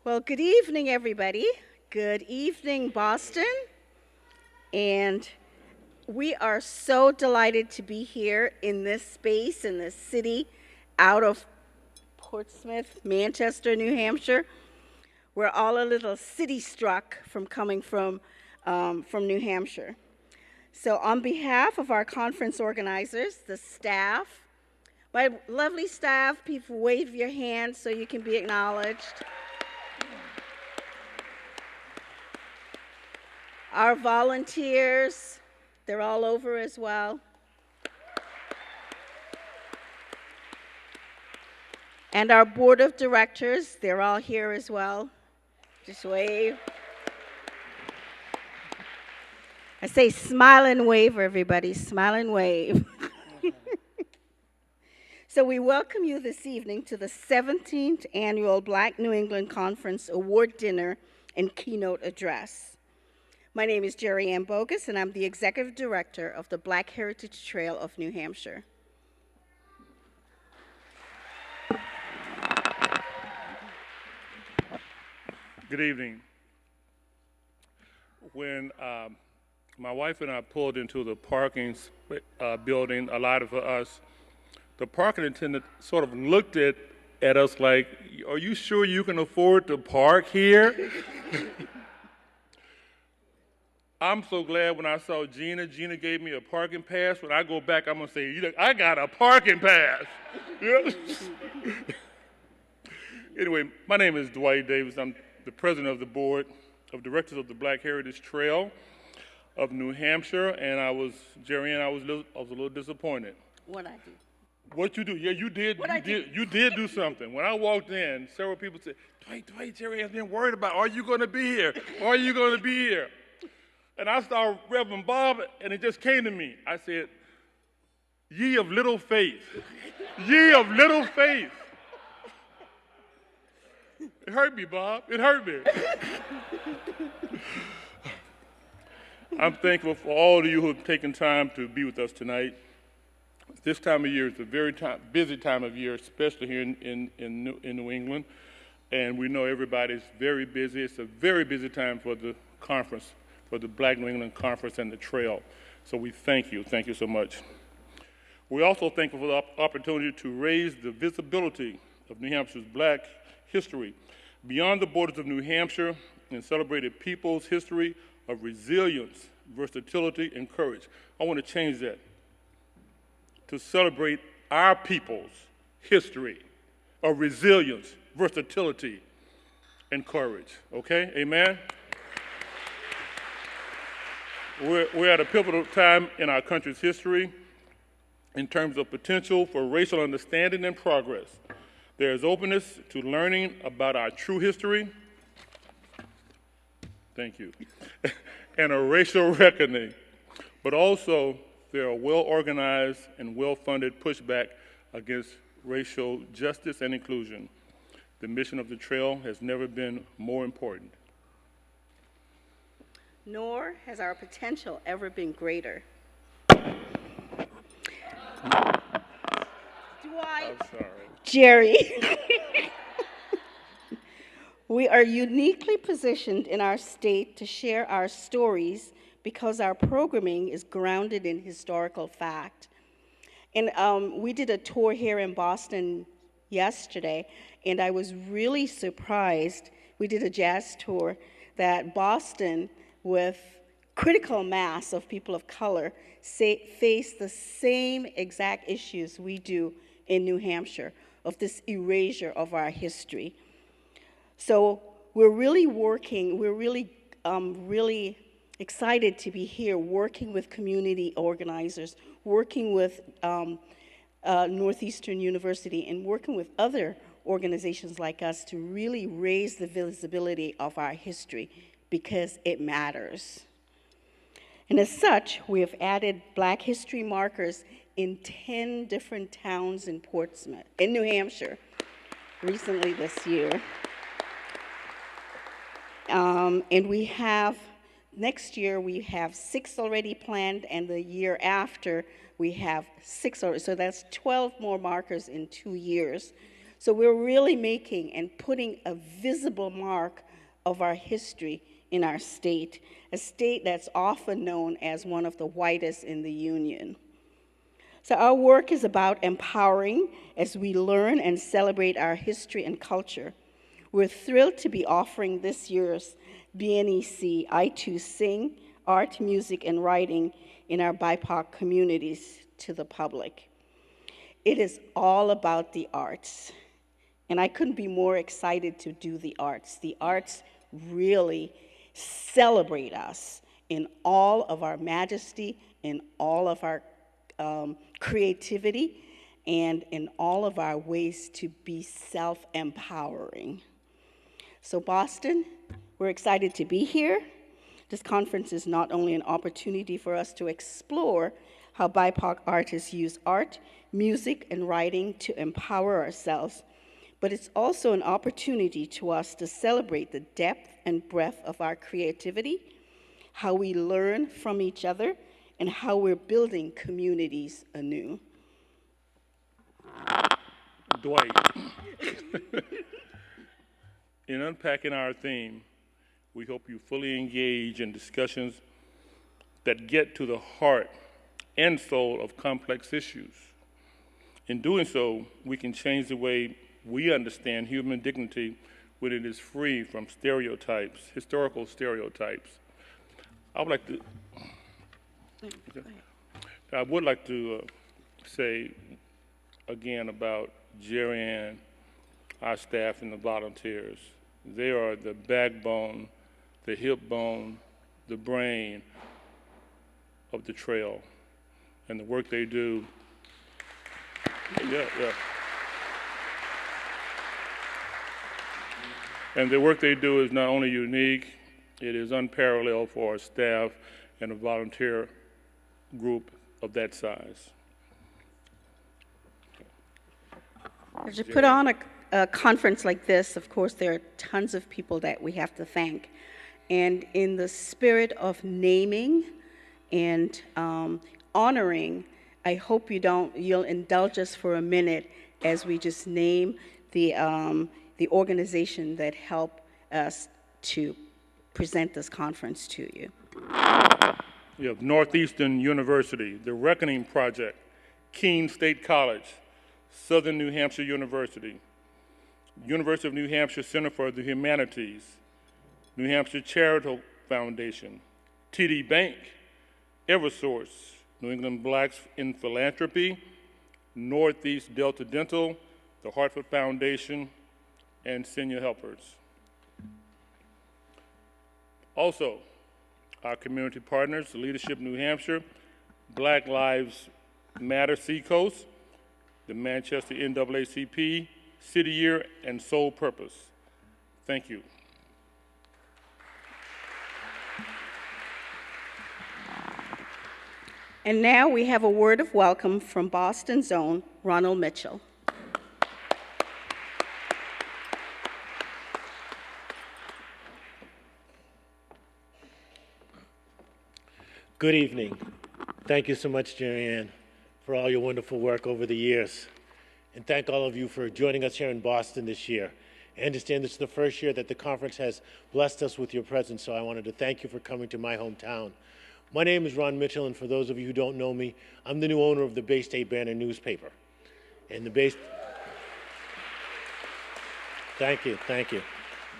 Well, good evening, everybody. Good evening, Boston. And we are so delighted to be here in this space, in this city, out of Portsmouth, Manchester, New Hampshire. We're all a little city struck from coming from New Hampshire. So on behalf of our conference organizers, the staff, my lovely staff, people wave your hands so you can be acknowledged. Our volunteers, they're all over as well. And our board of directors, they're all here as well. Just wave. I say smile and wave, everybody. Smile and wave. So we welcome you this evening to the 17th Annual Black New England Conference Award Dinner and Keynote Address. My name is Jerry Ann Bogus, and I'm the Executive Director of the Black Heritage Trail of New Hampshire. Good evening. When my wife and I pulled into the parking building allotted for us, the parking attendant sort of looked at us like, "Are you sure you can afford to park here?" I'm so glad when I saw Gina. Gina gave me a parking pass. When I go back, I'm going to say, I got a parking pass. Anyway, my name is Dwight Davis. I'm the president of the board of directors of the Black Heritage Trail of New Hampshire. And Jerry Ann, I was a little disappointed. What I do? What you do? Yeah, you did. You did do something. When I walked in, several people said, Dwight, Jerry has been worried about, are you going to be here? Are you going to be here? And I saw Reverend Bob, and it just came to me. I said, ye of little faith. Ye of little faith. It hurt me, Bob. It hurt me. I'm thankful for all of you who have taken time to be with us tonight. This time of year is a very busy time of year, especially here in New England. And we know everybody's very busy. It's a very busy time for the conference, for the Black New England Conference and the Trail. So we thank you. Thank you so much. We're also thankful for the opportunity to raise the visibility of New Hampshire's Black history beyond the borders of New Hampshire and celebrate a people's history of resilience, versatility, and courage. I want to change that to celebrate our people's history of resilience, versatility, and courage. Okay? Amen? We're at a pivotal time in our country's history in terms of potential for racial understanding and progress. There is openness to learning about our true history, thank you, and a racial reckoning, but also there are well-organized and well-funded pushback against racial justice and inclusion. The mission of the trail has never been more important. Nor has our potential ever been greater. Dwight. I'm sorry. Jerry. We are uniquely positioned in our state to share our stories because our programming is grounded in historical fact. And we did a tour here in Boston yesterday, and I was really surprised. We did a jazz tour that Boston, with critical mass of people of color, face the same exact issues we do in New Hampshire, of this erasure of our history. So we're really working, we're really excited to be here working with community organizers, working with Northeastern University, and working with other organizations like us to really raise the visibility of our history because it matters. And as such, we have added Black history markers in 10 different towns in Portsmouth, in New Hampshire, recently this year. And we have, next year we have 6 already planned, and the year after we have 6 already, so that's 12 more markers in 2 years. So we're really making and putting a visible mark of our history in our state, a state that's often known as one of the whitest in the Union. So our work is about empowering as we learn and celebrate our history and culture. We're thrilled to be offering this year's BNEC I Too Sing, Art, Music, and Writing in our BIPOC communities to the public. It is all about the arts, and I couldn't be more excited to do the arts. The arts really celebrate us in all of our majesty, in all of our creativity, and in all of our ways to be self-empowering. So Boston, we're excited to be here. This conference is not only an opportunity for us to explore how BIPOC artists use art, music, and writing to empower ourselves, but it's also an opportunity to us to celebrate the depth and breadth of our creativity, how we learn from each other, and how we're building communities anew. Dwight, in unpacking our theme, we hope you fully engage in discussions that get to the heart and soul of complex issues. In doing so, we can change the way we understand human dignity when it is free from stereotypes, historical stereotypes. I would like to say again about Jerry Ann, our staff, and the volunteers. They are the backbone, the hip bone, the brain of the trail, and the work they do. And the work they do is not only unique, it is unparalleled for our staff and a volunteer group of that size. To put on a conference like this, of course, there are tons of people that we have to thank. And in the spirit of naming and honoring, I hope you'll indulge us for a minute as we just name the organization that helped us to present this conference to you. You have Northeastern University, the Reckoning Project, Keene State College, Southern New Hampshire University, University of New Hampshire Center for the Humanities, New Hampshire Charitable Foundation, TD Bank, Eversource, New England Blacks in Philanthropy, Northeast Delta Dental, the Hartford Foundation, and Senior Helpers. Also, our community partners, Leadership New Hampshire, Black Lives Matter Seacoast, the Manchester NAACP, City Year, and Sole Purpose. Thank you. And now we have a word of welcome from Boston's own Ronald Mitchell. Good evening. Thank you so much, Jerry Ann, for all your wonderful work over the years. And thank all of you for joining us here in Boston this year. I understand this is the first year that the conference has blessed us with your presence, so I wanted to thank you for coming to my hometown. My name is Ron Mitchell, and for those of you who don't know me, I'm the new owner of the Bay State Banner newspaper. And the Bay... Thank you.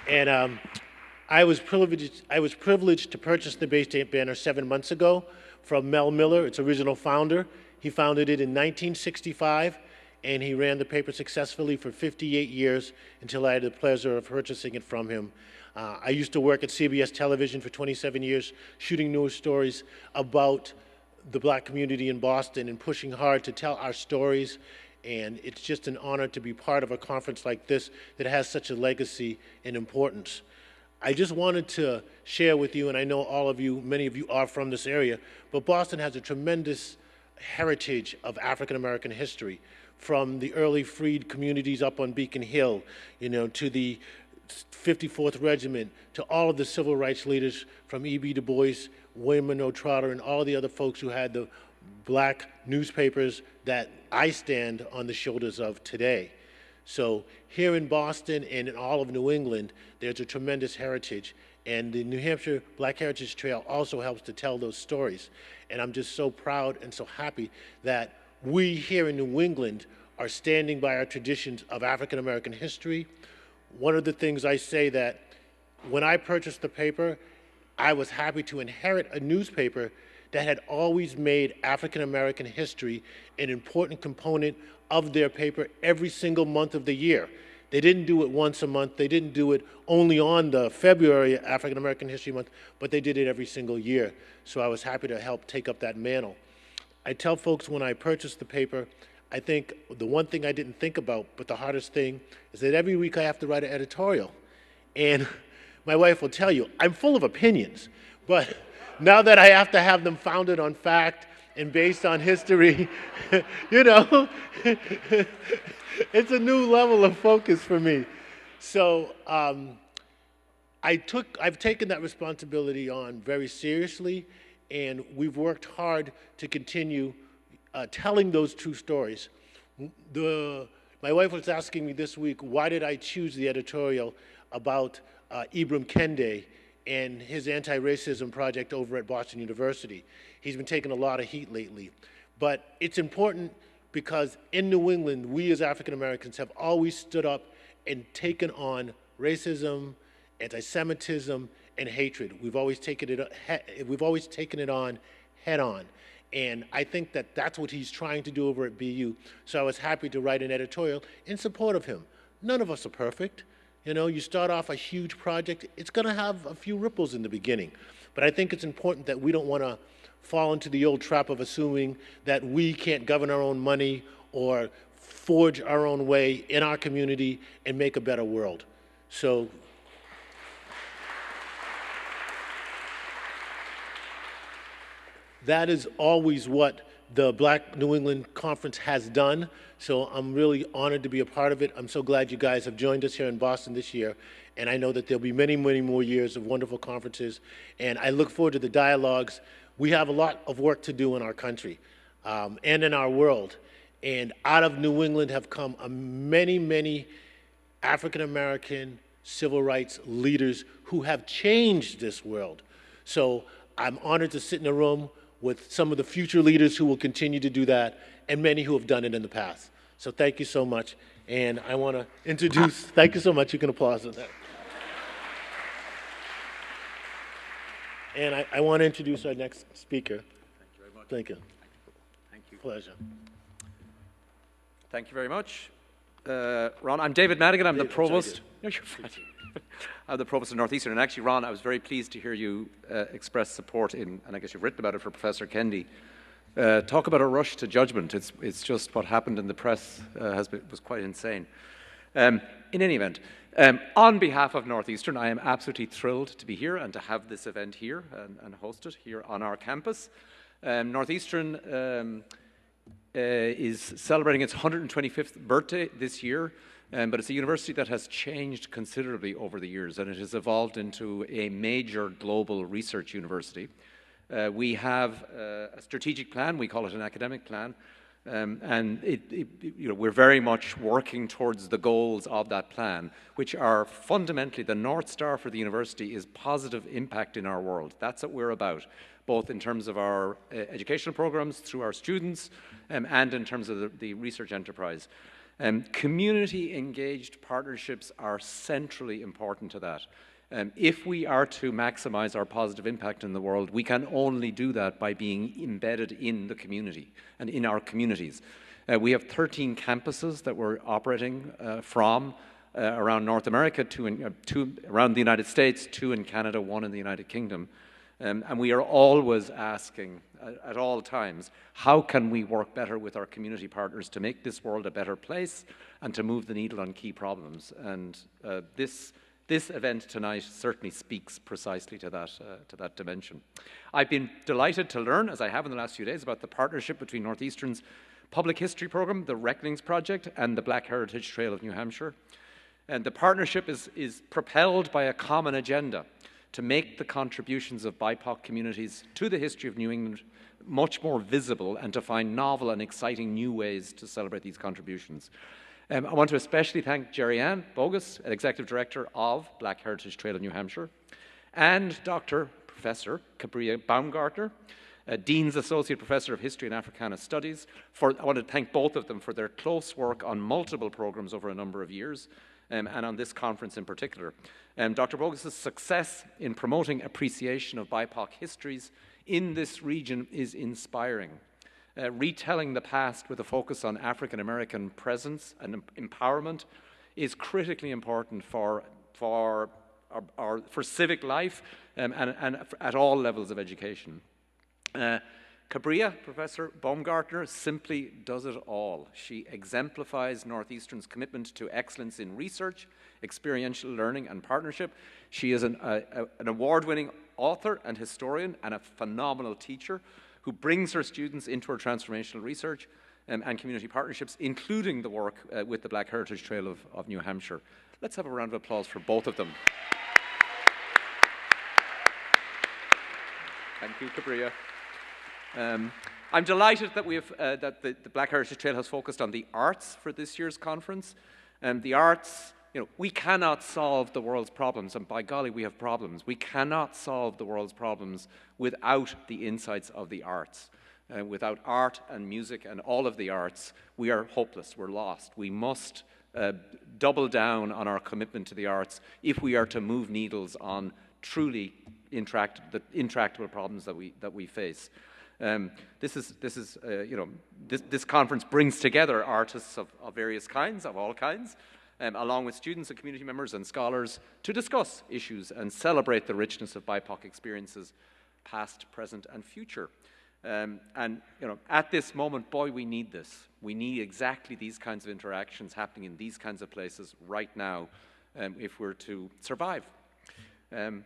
And I was privileged to purchase the Bay State Banner 7 months ago from Mel Miller, its original founder. He founded it in 1965, and he ran the paper successfully for 58 years until I had the pleasure of purchasing it from him. I used to work at CBS Television for 27 years, shooting news stories about the Black community in Boston and pushing hard to tell our stories. And it's just an honor to be part of a conference like this that has such a legacy and importance. I just wanted to share with you, and I know all of you, many of you are from this area, but Boston has a tremendous heritage of African-American history, from the early freed communities up on Beacon Hill, to the 54th Regiment, to all of the civil rights leaders from E.B. Du Bois, William Monroe Trotter, and all the other folks who had the Black newspapers that I stand on the shoulders of today. So here in Boston and in all of New England, there's a tremendous heritage. And the New Hampshire Black Heritage Trail also helps to tell those stories. And I'm just so proud and so happy that we here in New England are standing by our traditions of African American history. One of the things I say that when I purchased the paper, I was happy to inherit a newspaper that had always made African American history an important component of their paper every single month of the year. They didn't do it once a month. They didn't do it only on the February African American History Month, but they did it every single year. So I was happy to help take up that mantle. I tell folks when I purchased the paper, I think the one thing I didn't think about, but the hardest thing, is that every week I have to write an editorial. And my wife will tell you, I'm full of opinions, but now that I have to have them founded on fact and based on history, you know, it's a new level of focus for me. So I've taken that responsibility on very seriously, and we've worked hard to continue telling those true stories. My wife was asking me this week, why did I choose the editorial about Ibram Kendi and his anti-racism project over at Boston University. He's been taking a lot of heat lately. But it's important because in New England, we as African Americans have always stood up and taken on racism, anti-Semitism, and hatred. We've always taken it on head on. And I think that that's what he's trying to do over at BU. So I was happy to write an editorial in support of him. None of us are perfect. You know, you start off a huge project, it's going to have a few ripples in the beginning. But I think it's important that we don't want to fall into the old trap of assuming that we can't govern our own money or forge our own way in our community and make a better world. So that is always what the Black New England Conference has done. So I'm really honored to be a part of it. I'm so glad you guys have joined us here in Boston this year. And I know that there'll be many, many more years of wonderful conferences. And I look forward to the dialogues. We have a lot of work to do in our country and in our world. And out of New England have come many, many African American civil rights leaders who have changed this world. So I'm honored to sit in a room with some of the future leaders who will continue to do that, and many who have done it in the past. So thank you so much. And I want to introduce, thank you so much, you can applause at that. And I want to introduce our next speaker. Thank you very much. Thank you. Thank you. Pleasure. Thank you very much. Ron, I'm David Madigan. I'm the provost. No, you're fine. I'm the provost of Northeastern. And actually, Ron, I was very pleased to hear you express support in, and I guess you've written about it, for Professor Kendi. Talk about a rush to judgment. It's just what happened in the press was quite insane. In any event, on behalf of Northeastern, I am absolutely thrilled to be here and to have this event here and host it here on our campus. Northeastern is celebrating its 125th birthday this year, but it's a university that has changed considerably over the years, and it has evolved into a major global research university. We have a strategic plan, we call it an academic plan, and we're very much working towards the goals of that plan, which are fundamentally the North Star for the university is positive impact in our world. That's what we're about, both in terms of our educational programs through our students and in terms of the research enterprise. Community engaged partnerships are centrally important to that. If we are to maximize our positive impact in the world, we can only do that by being embedded in the community and in our communities. We have 13 campuses that we're operating from around North America, two around the United States, 2 in Canada, 1 in the United Kingdom. And we are always asking at all times, how can we work better with our community partners to make this world a better place and to move the needle on key problems? And this event tonight certainly speaks precisely to that dimension. I've been delighted to learn, as I have in the last few days, about the partnership between Northeastern's Public History Program, the Reckonings Project, and the Black Heritage Trail of New Hampshire. And the partnership is propelled by a common agenda to make the contributions of BIPOC communities to the history of New England much more visible and to find novel and exciting new ways to celebrate these contributions. I want to especially thank Jerry-Ann Bogus, Executive Director of Black Heritage Trail of New Hampshire, and Dr. Professor Cabria Baumgartner, Dean's Associate Professor of History and Africana Studies. I want to thank both of them for their close work on multiple programs over a number of years, and on this conference in particular. Dr. Bogus' success in promoting appreciation of BIPOC histories in this region is inspiring. Retelling the past with a focus on African American presence and empowerment is critically important for civic life and at all levels of education. Cabria, Professor Baumgartner, simply does it all. She exemplifies Northeastern's commitment to excellence in research, experiential learning, and partnership. She is an award-winning author and historian and a phenomenal teacher who brings her students into her transformational research and community partnerships, including the work with the Black Heritage Trail of New Hampshire. Let's have a round of applause for both of them. Thank you, Cabria. I'm delighted that that the Black Heritage Trail has focused on the arts for this year's conference. The arts, we cannot solve the world's problems, and by golly, we have problems. We cannot solve the world's problems without the insights of the arts. Without art and music and all of the arts, we are hopeless, we're lost. We must double down on our commitment to the arts if we are to move needles on truly intractable problems that we face. This conference brings together artists of various kinds, of all kinds, along with students and community members and scholars to discuss issues and celebrate the richness of BIPOC experiences, past, present, and future. At this moment, boy, we need this. We need exactly these kinds of interactions happening in these kinds of places right now if we're to survive. And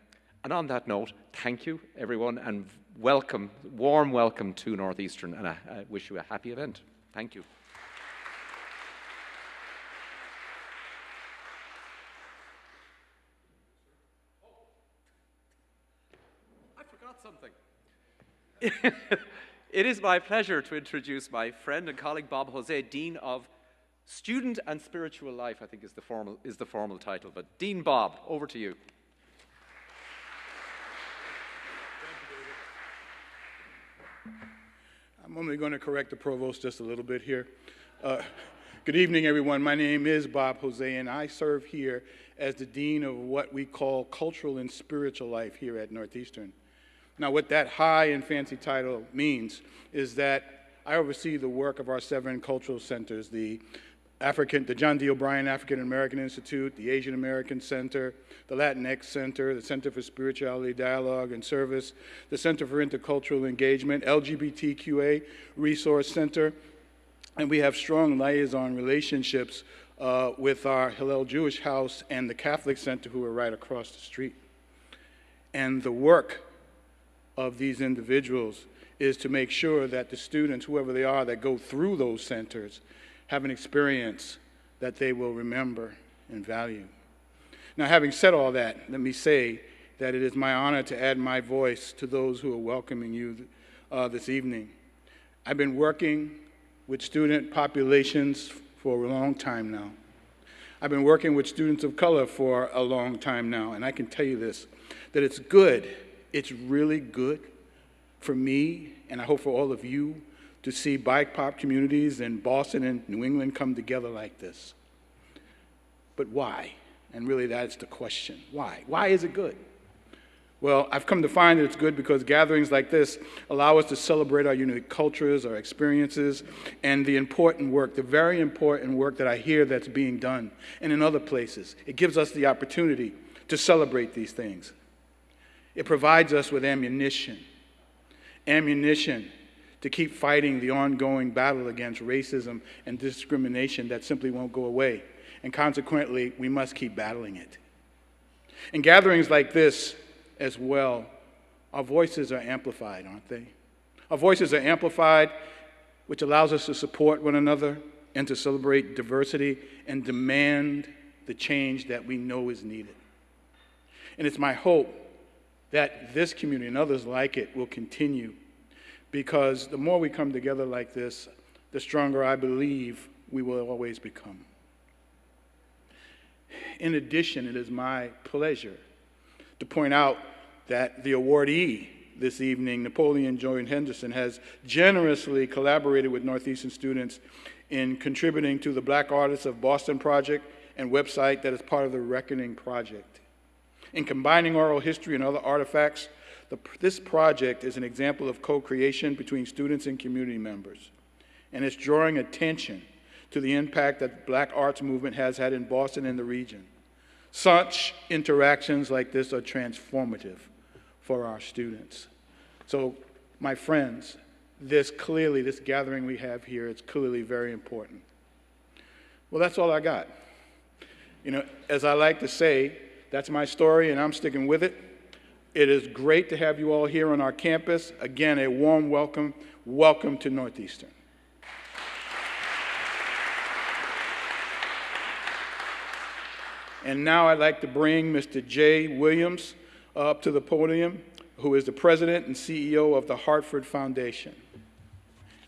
on that note, thank you, everyone, and warm welcome to Northeastern, and I wish you a happy event. Thank you. I forgot something. It is my pleasure to introduce my friend and colleague, Bob Jose, Dean of Student and Spiritual Life, I think is the formal title. But Dean Bob, over to you. I'm only going to correct the provost just a little bit here. Good evening, everyone. My name is Bob Jose, and I serve here as the Dean of what we call Cultural and Spiritual Life here at Northeastern. Now, what that high and fancy title means is that I oversee the work of our 7 cultural centers, the John D. O'Brien African American Institute, the Asian American Center, the Latinx Center, the Center for Spirituality, Dialogue, and Service, the Center for Intercultural Engagement, LGBTQA Resource Center, and we have strong liaison relationships with our Hillel Jewish House and the Catholic Center, who are right across the street. And the work of these individuals is to make sure that the students, whoever they are, that go through those centers have an experience that they will remember and value. Now, having said all that, let me say that it is my honor to add my voice to those who are welcoming you this evening. I've been working with student populations for a long time now. I've been working with students of color for a long time now, and I can tell you this, that it's good, it's really good for me, and I hope for all of you, to see BIPOC communities in Boston and New England come together like this. But why? And really that's the question. Why? Why is it good? Well, I've come to find that it's good because gatherings like this allow us to celebrate our unique cultures, our experiences, and the important work, the very important work that I hear that's being done and in other places. It gives us the opportunity to celebrate these things. It provides us with ammunition to keep fighting the ongoing battle against racism and discrimination that simply won't go away. And consequently, we must keep battling it. In gatherings like this as well, our voices are amplified, aren't they? Our voices are amplified, which allows us to support one another and to celebrate diversity and demand the change that we know is needed. And it's my hope that this community and others like it will continue, because the more we come together like this, the stronger I believe we will always become. In addition, it is my pleasure to point out that the awardee this evening, Napoleon Joan Henderson, has generously collaborated with Northeastern students in contributing to the Black Artists of Boston project and website that is part of the Reckoning Project. In combining oral history and other artifacts, this project is an example of co-creation between students and community members, and it's drawing attention to the impact that the Black arts movement has had in Boston and the region. Such interactions like this are transformative for our students. So, my friends, this gathering we have here, it's clearly very important. Well, that's all I got. You know, as I like to say, that's my story and I'm sticking with it. It is great to have you all here on our campus. Again, a warm welcome. Welcome to Northeastern. And now I'd like to bring Mr. Jay Williams up to the podium, who is the president and CEO of the Hartford Foundation.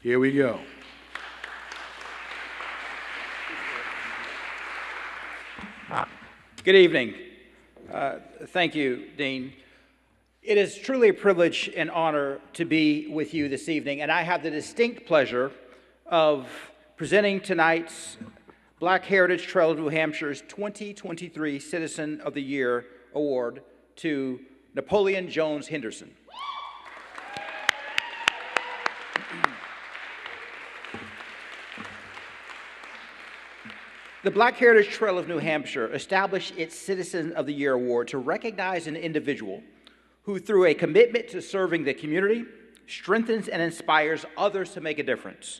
Here we go. Good evening. Thank you, Dean. It is truly a privilege and honor to be with you this evening, and I have the distinct pleasure of presenting tonight's Black Heritage Trail of New Hampshire's 2023 Citizen of the Year Award to Napoleon Jones Henderson. The Black Heritage Trail of New Hampshire established its Citizen of the Year Award to recognize an individual who, through a commitment to serving the community, strengthens and inspires others to make a difference.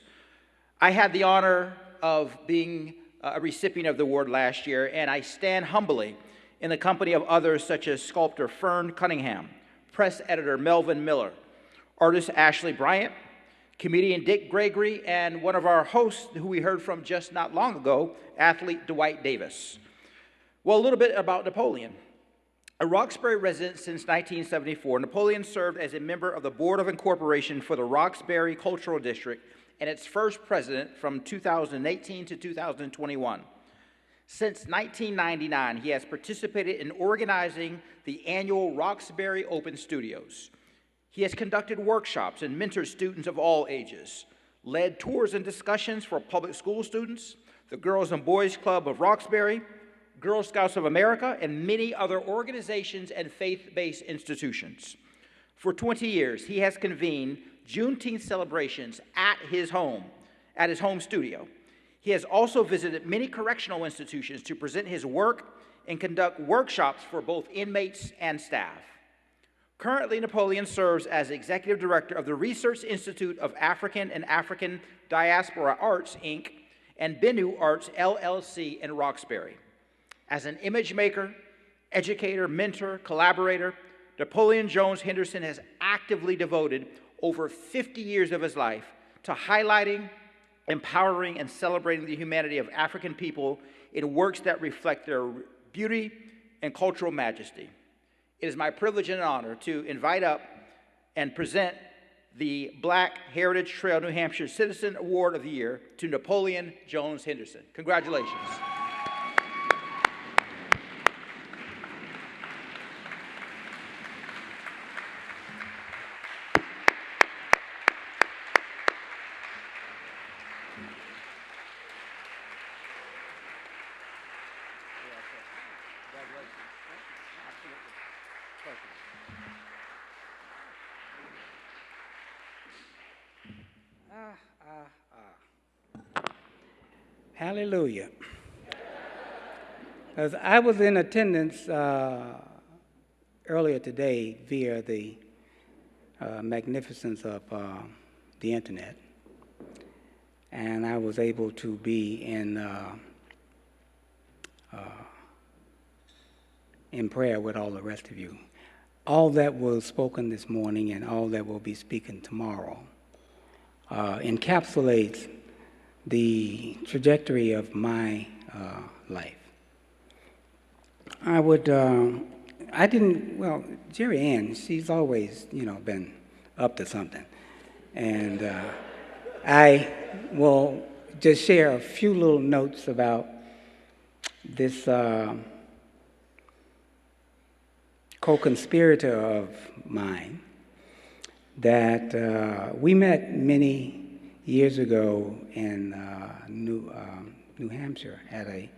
I had the honor of being a recipient of the award last year, and I stand humbly in the company of others such as sculptor Fern Cunningham, press editor Melvin Miller, artist Ashley Bryant, comedian Dick Gregory, and one of our hosts who we heard from just not long ago, athlete Dwight Davis. Well, a little bit about Napoleon. A Roxbury resident since 1974, Napoleon served as a member of the Board of Incorporation for the Roxbury Cultural District and its first president from 2018 to 2021. Since 1999, he has participated in organizing the annual Roxbury Open Studios. He has conducted workshops and mentored students of all ages, led tours and discussions for public school students, the Girls and Boys Club of Roxbury, Girl Scouts of America, and many other organizations and faith-based institutions. For 20 years, he has convened Juneteenth celebrations at his home studio. He has also visited many correctional institutions to present his work and conduct workshops for both inmates and staff. Currently, Napoleon serves as Executive Director of the Research Institute of African and African Diaspora Arts, Inc., and Bennu Arts, LLC in Roxbury. As an image maker, educator, mentor, collaborator, Napoleon Jones Henderson has actively devoted over 50 years of his life to highlighting, empowering, and celebrating the humanity of African people in works that reflect their beauty and cultural majesty. It is my privilege and honor to invite up and present the Black Heritage Trail New Hampshire Citizen Award of the Year to Napoleon Jones Henderson. Congratulations. Hallelujah. As I was in attendance earlier today via the magnificence of the internet, and I was able to be in prayer with all the rest of you. All that was spoken this morning and all that will be speaking tomorrow encapsulates the trajectory of my life. Jerry Ann, she's always, been up to something. And I will just share a few little notes about this co-conspirator of mine that we met many years ago in New Hampshire at a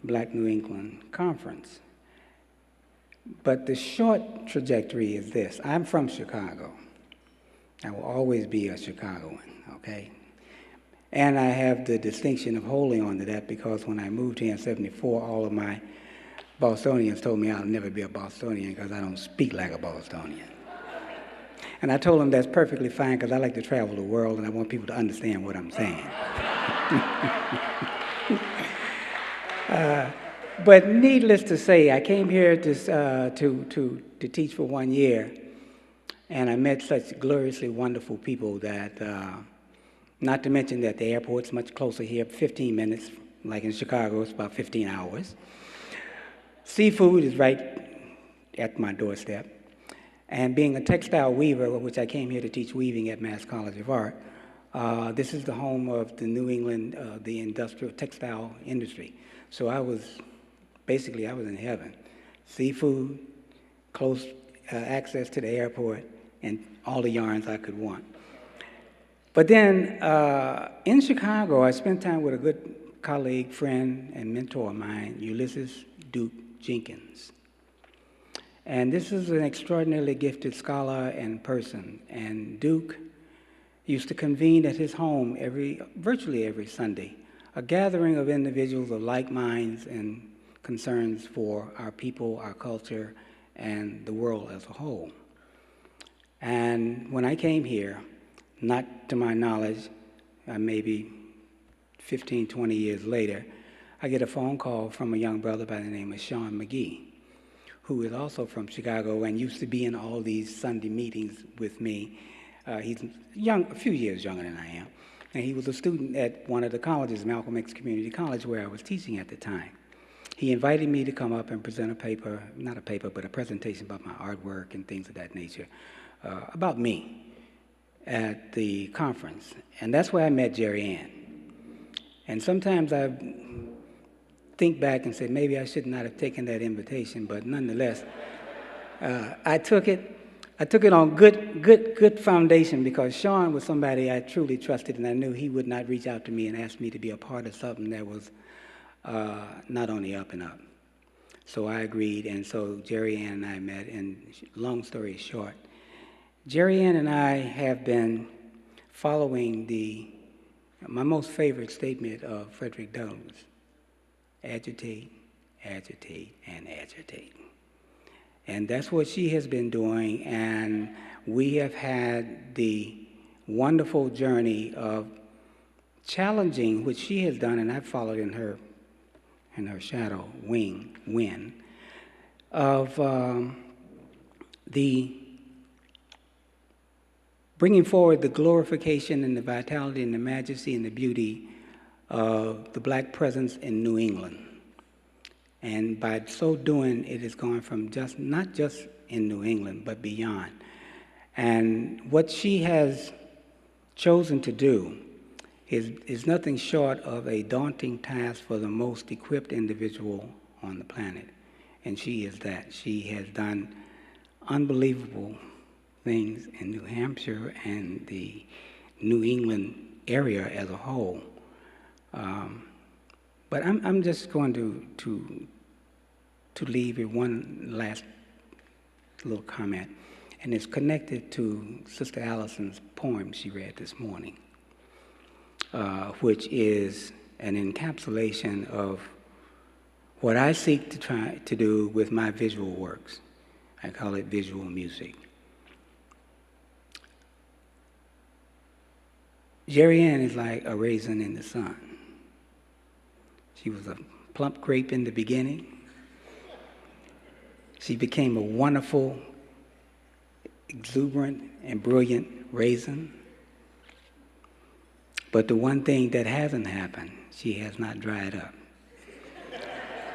Black New England conference. But the short trajectory is this. I'm from Chicago. I will always be a Chicagoan, okay? And I have the distinction of holding on to that because when I moved here in '74, all of my Bostonians told me I'll never be a Bostonian because I don't speak like a Bostonian. And I told them that's perfectly fine because I like to travel the world and I want people to understand what I'm saying. But needless to say, I came here to teach for 1 year, and I met such gloriously wonderful people that, not to mention that the airport's much closer here, 15 minutes, like in Chicago, it's about 15 hours. Seafood is right at my doorstep. And being a textile weaver, which I came here to teach weaving at Mass College of Art, this is the home of the New England, the industrial textile industry. So I was in heaven. Seafood, close access to the airport, and all the yarns I could want. But then in Chicago, I spent time with a good colleague, friend, and mentor of mine, Ulysses Duke Jenkins. And this is an extraordinarily gifted scholar and person. And Duke used to convene at his home virtually every Sunday, a gathering of individuals of like minds and concerns for our people, our culture, and the world as a whole. And when I came here, not to my knowledge, maybe 15, 20 years later, I get a phone call from a young brother by the name of Sean McGee, who is also from Chicago and used to be in all these Sunday meetings with me. He's young, a few years younger than I am. And he was a student at one of the colleges, Malcolm X Community College, where I was teaching at the time. He invited me to come up and present a paper, not a paper, but a presentation about my artwork and things of that nature, about me at the conference. And that's where I met Jerry Ann. And sometimes I think back and say, maybe I should not have taken that invitation, but nonetheless, I took it on good foundation because Sean was somebody I truly trusted, and I knew he would not reach out to me and ask me to be a part of something that was not on the up and up. So I agreed, and so Jerry Ann and I met, and long story short, Jerry Ann and I have been following my most favorite statement of Frederick Douglass: agitate, agitate, and agitate. And that's what she has been doing, and we have had the wonderful journey of challenging, which she has done, and I've followed in her shadow, win, of the bringing forward the glorification and the vitality and the majesty and the beauty of the Black presence in New England. And by so doing, it has gone from not just in New England, but beyond. And what she has chosen to do is nothing short of a daunting task for the most equipped individual on the planet. And she is that. She has done unbelievable things in New Hampshire and the New England area as a whole. But I'm just going to leave with one last little comment, and it's connected to Sister Allison's poem she read this morning, which is an encapsulation of what I seek to try to do with my visual works. I call it visual music. Jerry Ann is like a raisin in the sun. She was a plump grape in the beginning. She became a wonderful, exuberant, and brilliant raisin. But the one thing that hasn't happened, she has not dried up.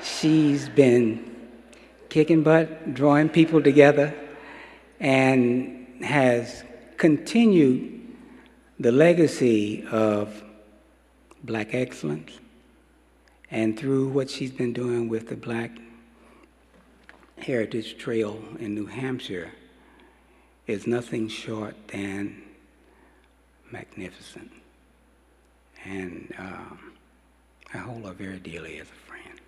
She's been kicking butt, drawing people together, and has continued the legacy of Black excellence And through what she's been doing with the Black Heritage Trail in New Hampshire is nothing short than magnificent. And I hold her very dearly as a friend.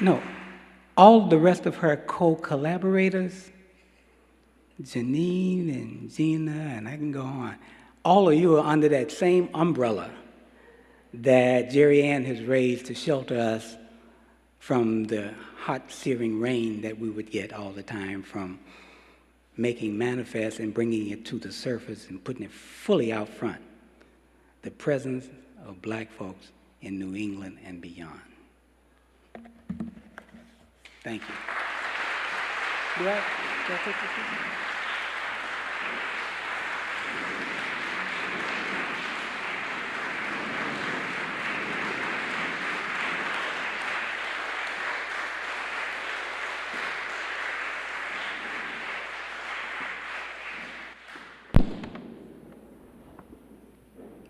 No, all the rest of her co-collaborators, Janine and Gina, and I can go on, all of you are under that same umbrella that Jerry Ann has raised to shelter us from the hot, searing rain that we would get all the time from making manifest and bringing it to the surface and putting it fully out front, the presence of Black folks in New England and beyond. Thank you. Do I take this?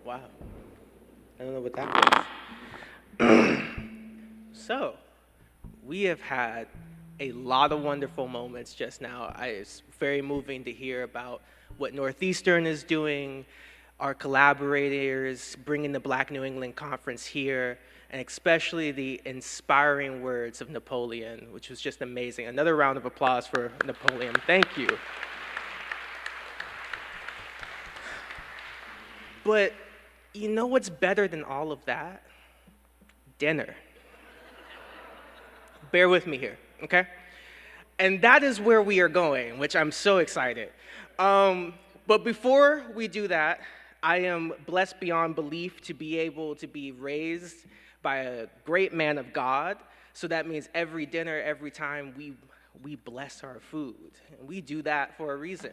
Wow. I don't know what that was. So, we have had a lot of wonderful moments just now. It's very moving to hear about what Northeastern is doing, our collaborators, bringing the Black New England Conference here, and especially the inspiring words of Napoleon, which was just amazing. Another round of applause for Napoleon. Thank you. But you know what's better than all of that? Dinner. Bear with me here, okay? And that is where we are going, which I'm so excited. But before we do that, I am blessed beyond belief to be able to be raised by a great man of God. So that means every dinner, every time we bless our food. And we do that for a reason.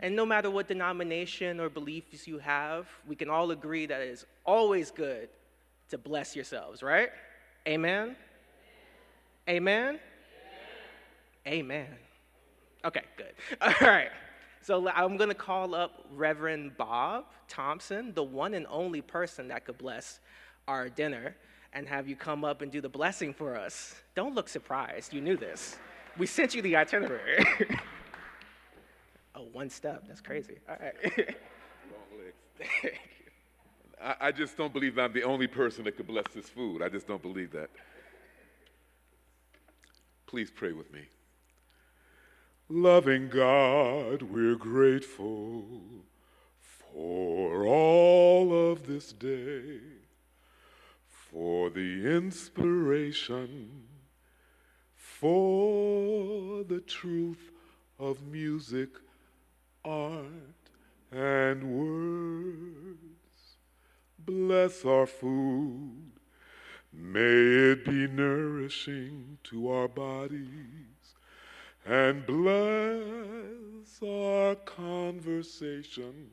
And no matter what denomination or beliefs you have, we can all agree that it is always good to bless yourselves, right? Amen? Amen? Amen. Okay, good. All right. So I'm going to call up Reverend Bob Thompson, the one and only person that could bless our dinner, and have you come up and do the blessing for us. Don't look surprised. You knew this. We sent you the itinerary. Oh, one step. That's crazy. All right. Long legs. I just don't believe I'm the only person that could bless this food. I just don't believe that. Please pray with me. Loving God, we're grateful for all of this day, for the inspiration, for the truth of music, art, and words. Bless our food. May it be nourishing to our bodies, and bless our conversation,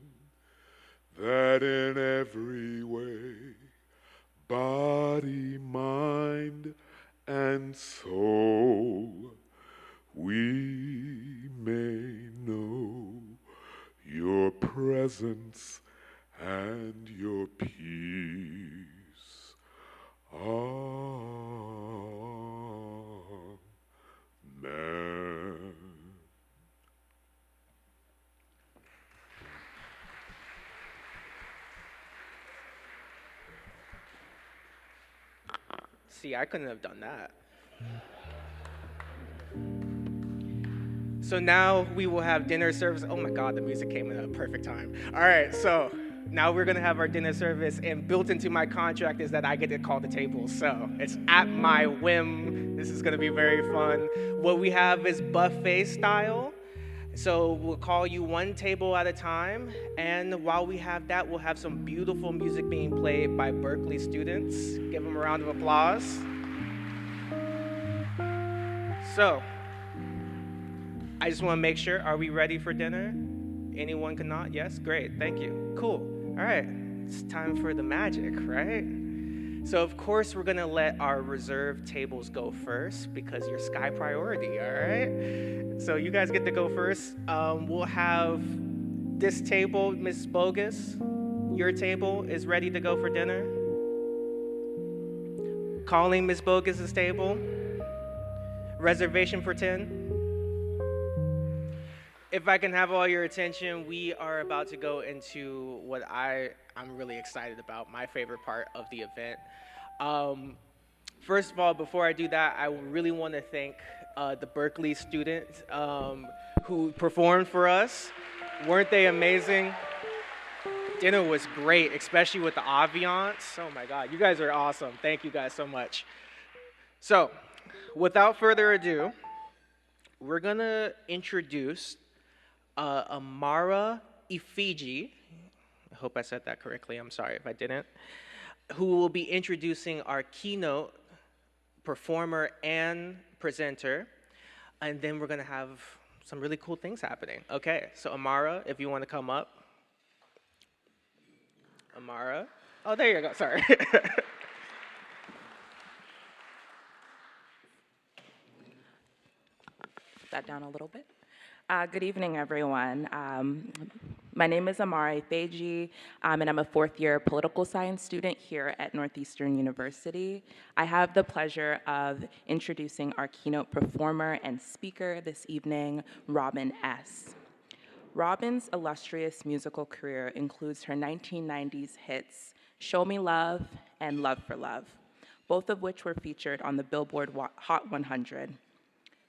that in every way, body, mind, and soul, we may know your presence and your peace. Amen. See, I couldn't have done that. So now we will have dinner service. Oh my God, the music came in at a perfect time. All right, so now we're gonna have our dinner service, and built into my contract is that I get to call the tables. So it's at my whim. This is gonna be very fun. What we have is buffet style. So we'll call you one table at a time, and while we have that, we'll have some beautiful music being played by Berkeley students. Give them a round of applause. So, I just want to make sure, are we ready for dinner? Anyone cannot? Yes? Great, thank you. Cool. All right, it's time for the magic, right? So of course we're gonna let our reserve tables go first because you're Sky priority, all right? So you guys get to go first. We'll have this table, Miss Bogus, your table is ready to go for dinner. Calling Miss Bogus's table. Reservation for 10. If I can have all your attention, we are about to go into what I'm really excited about, my favorite part of the event. First of all, before I do that, I really want to thank the Berkeley students who performed for us. Weren't they amazing? Dinner was great, especially with the ambiance. Oh my God, you guys are awesome. Thank you guys so much. So, without further ado, we're gonna introduce Amara Ifeji. I hope I said that correctly. I'm sorry if I didn't. Who will be introducing our keynote performer and presenter. And then we're gonna have some really cool things happening. Okay, so Amara, if you wanna come up. Amara. Oh, there you go, sorry. That down a little bit. Good evening, everyone. My name is Amara Ifeji, and I'm a fourth-year political science student here at Northeastern University. I have the pleasure of introducing our keynote performer and speaker this evening, Robin S. Robin's illustrious musical career includes her 1990s hits, Show Me Love and Love for Love, both of which were featured on the Billboard Hot 100.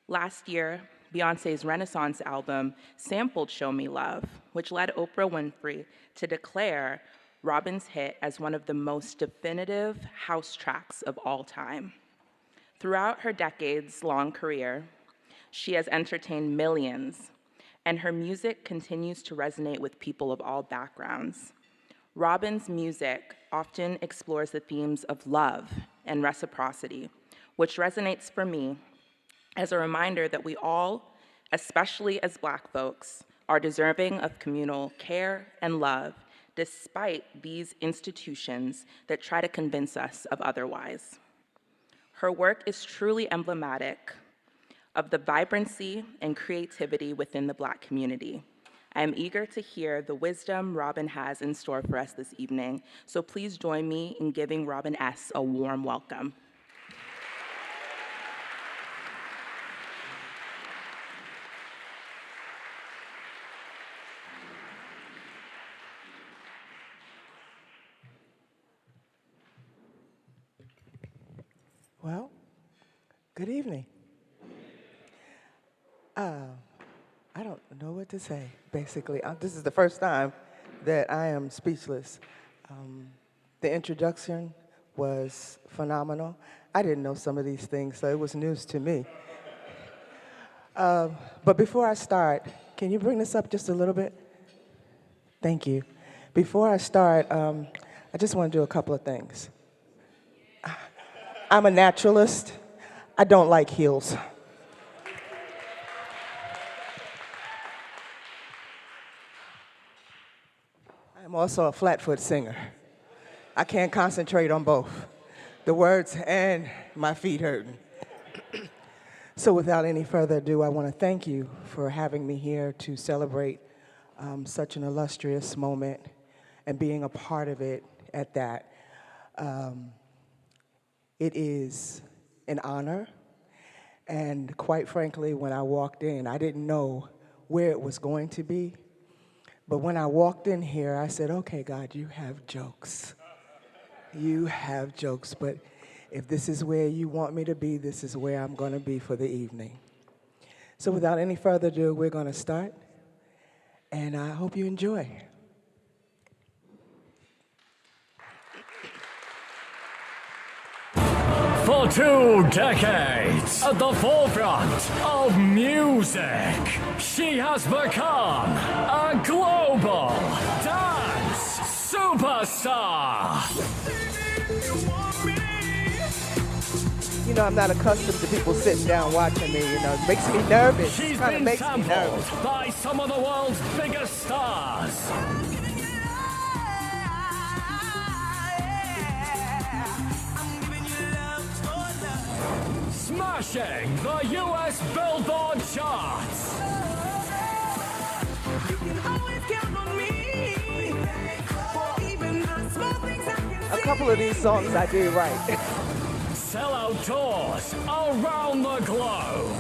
Last year, Beyoncé's Renaissance album sampled Show Me Love, which led Oprah Winfrey to declare Robin's hit as one of the most definitive house tracks of all time. Throughout her decades-long career, she has entertained millions, and her music continues to resonate with people of all backgrounds. Robin's music often explores the themes of love and reciprocity, which resonates for me as a reminder that we all, especially as Black folks, are deserving of communal care and love, despite these institutions that try to convince us of otherwise. Her work is truly emblematic of the vibrancy and creativity within the Black community. I am eager to hear the wisdom Robin has in store for us this evening, so please join me in giving Robin S. a warm welcome. Well, good evening. I don't know what to say, basically. This is the first time that I am speechless. The introduction was phenomenal. I didn't know some of these things, so it was news to me. But before I start, can you bring this up just a little bit? Thank you. Before I start, I just want to do a couple of things. I'm a naturalist. I don't like heels. I'm also a flat-foot singer. I can't concentrate on both, the words and my feet hurting. So without any further ado, I want to thank you for having me here to celebrate such an illustrious moment and being a part of it at that. It is an honor, and quite frankly, when I walked in, I didn't know where it was going to be. But when I walked in here, I said, okay, God, you have jokes. You have jokes, but if this is where you want me to be, this is where I'm going to be for the evening. So without any further ado, we're going to start, and I hope you enjoy. For 2 decades, at the forefront of music, she has become a global dance superstar. You know, I'm not accustomed to people sitting down watching me, you know. It makes me nervous. She's Kind of been makes me sampled nervous. by some of the world's biggest stars. smashing the US Billboard charts. You can always count on me. For even the small things I can see. A couple of these songs I did right. Sellout tours around the globe.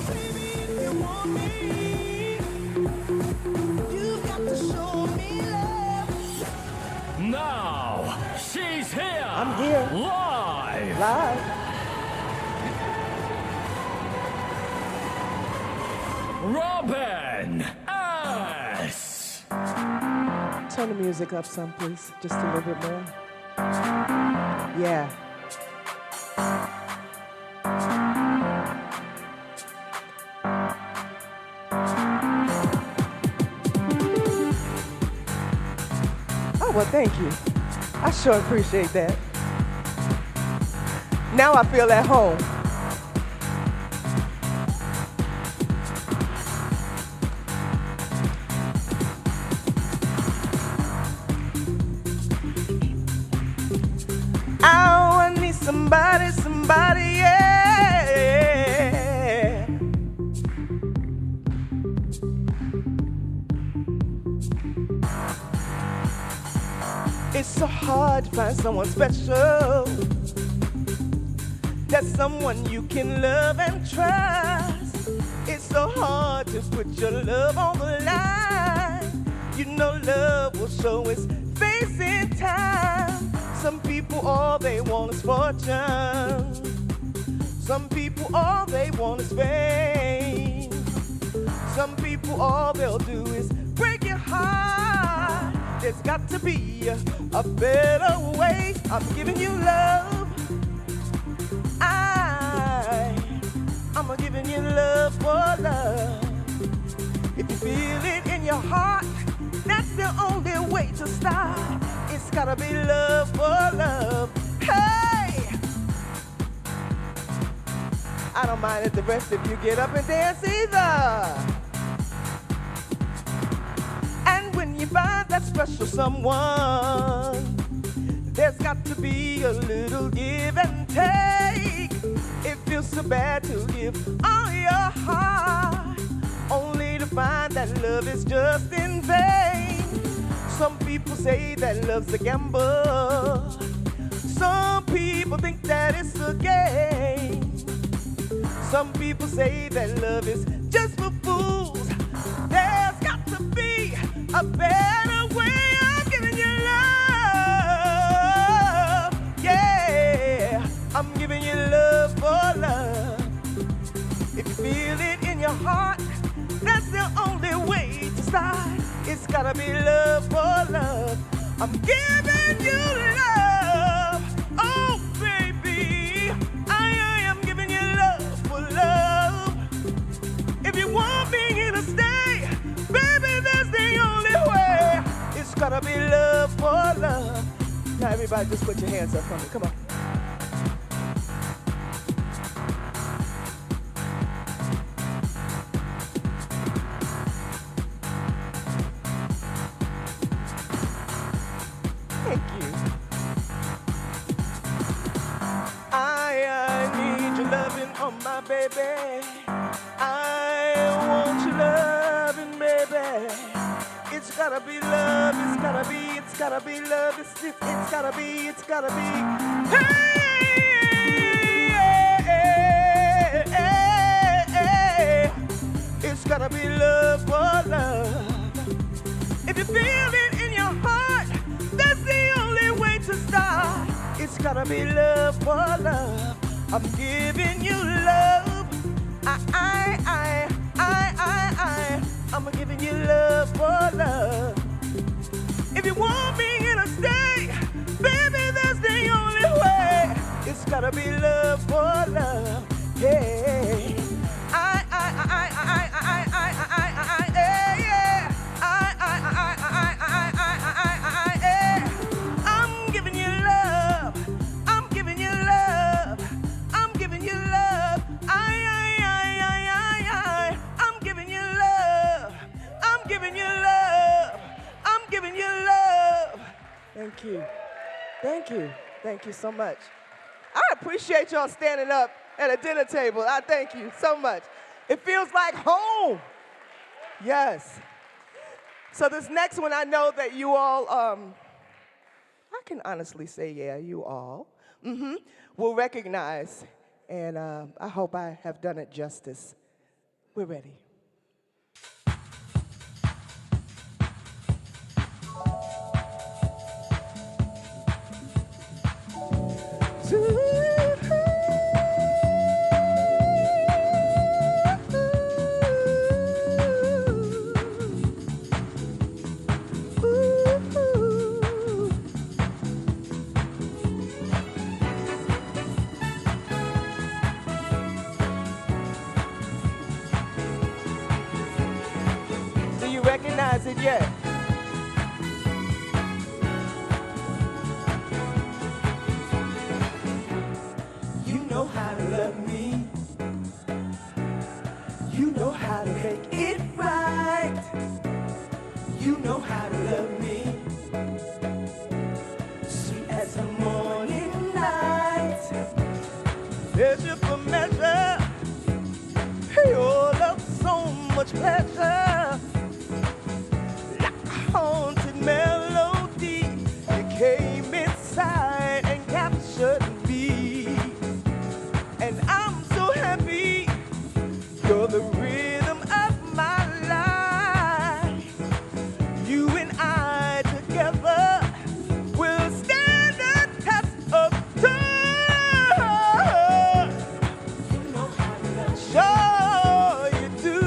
Baby, if you want me, you've got to show me love. Now, she's here. I'm here. Live. Live. Robin S. Turn the music up some, please. Just a little bit more. Yeah. Oh, well, thank you. I sure appreciate that. Now I feel at home. I need somebody, yeah. It's so hard to find someone special. That's someone you can love and trust. It's so hard to put your love on the line. You know love will show its face in time. Some people, all they want is fortune. Some people, all they want is fame. Some people, all they'll do is break your heart. There's got to be a better way. I'm giving you love. I'm giving you love for love. If you feel it in your heart, that's the only way to start. It's gotta be love for love. Hey! I don't mind if the rest of you get up and dance either. And when you find that special someone, there's got to be a little give and take. It feels so bad to give all your heart, only to find that love is just in vain. Some people say that love's a gamble. Some people think that it's a game. Some people say that love is just for fools. There's got to be a better way of giving you love. Yeah, I'm giving you love for love. If you feel it in your heart, that's the only way to start. It's gotta be love for love. I'm giving you love. Oh, baby, I am giving you love for love. If you want me here to stay, baby, that's the only way. It's gotta be love for love. Now, everybody, just put your hands up for me. Come on. Thank you. I need your loving on my baby. I want your loving, baby. It's gotta be love, it's gotta be love, it's gotta be, hey, it's gotta be love for love. If you feel it in your heart, that's the only way to start. It's gotta be love for love. I'm giving you love. I'm giving you love for love. If you want me here to stay, baby, that's the only way. It's gotta be love for love. Hey, I'm giving you love. I'm giving you love. I'm giving you love. I'm giving you love. I'm giving you love. I'm giving you love. Thank you. Thank you. Thank you so much. I appreciate y'all standing up at a dinner table. I thank you so much. It feels like home. Yes. So this next one, I know that you all, I can honestly say, yeah, you all will recognize, and I hope I have done it justice. We're ready. Do you recognize it yet? You know how to love me. You know how to make it right. You know how to love me. Sweet as a morning light. Measure for measure. Your love so much pleasure. Like a haunted melody. You came inside and captured me. And I'm so happy. You're the rhythm of my life. You and I together will stand the test of time. You know how to love. Sure you do.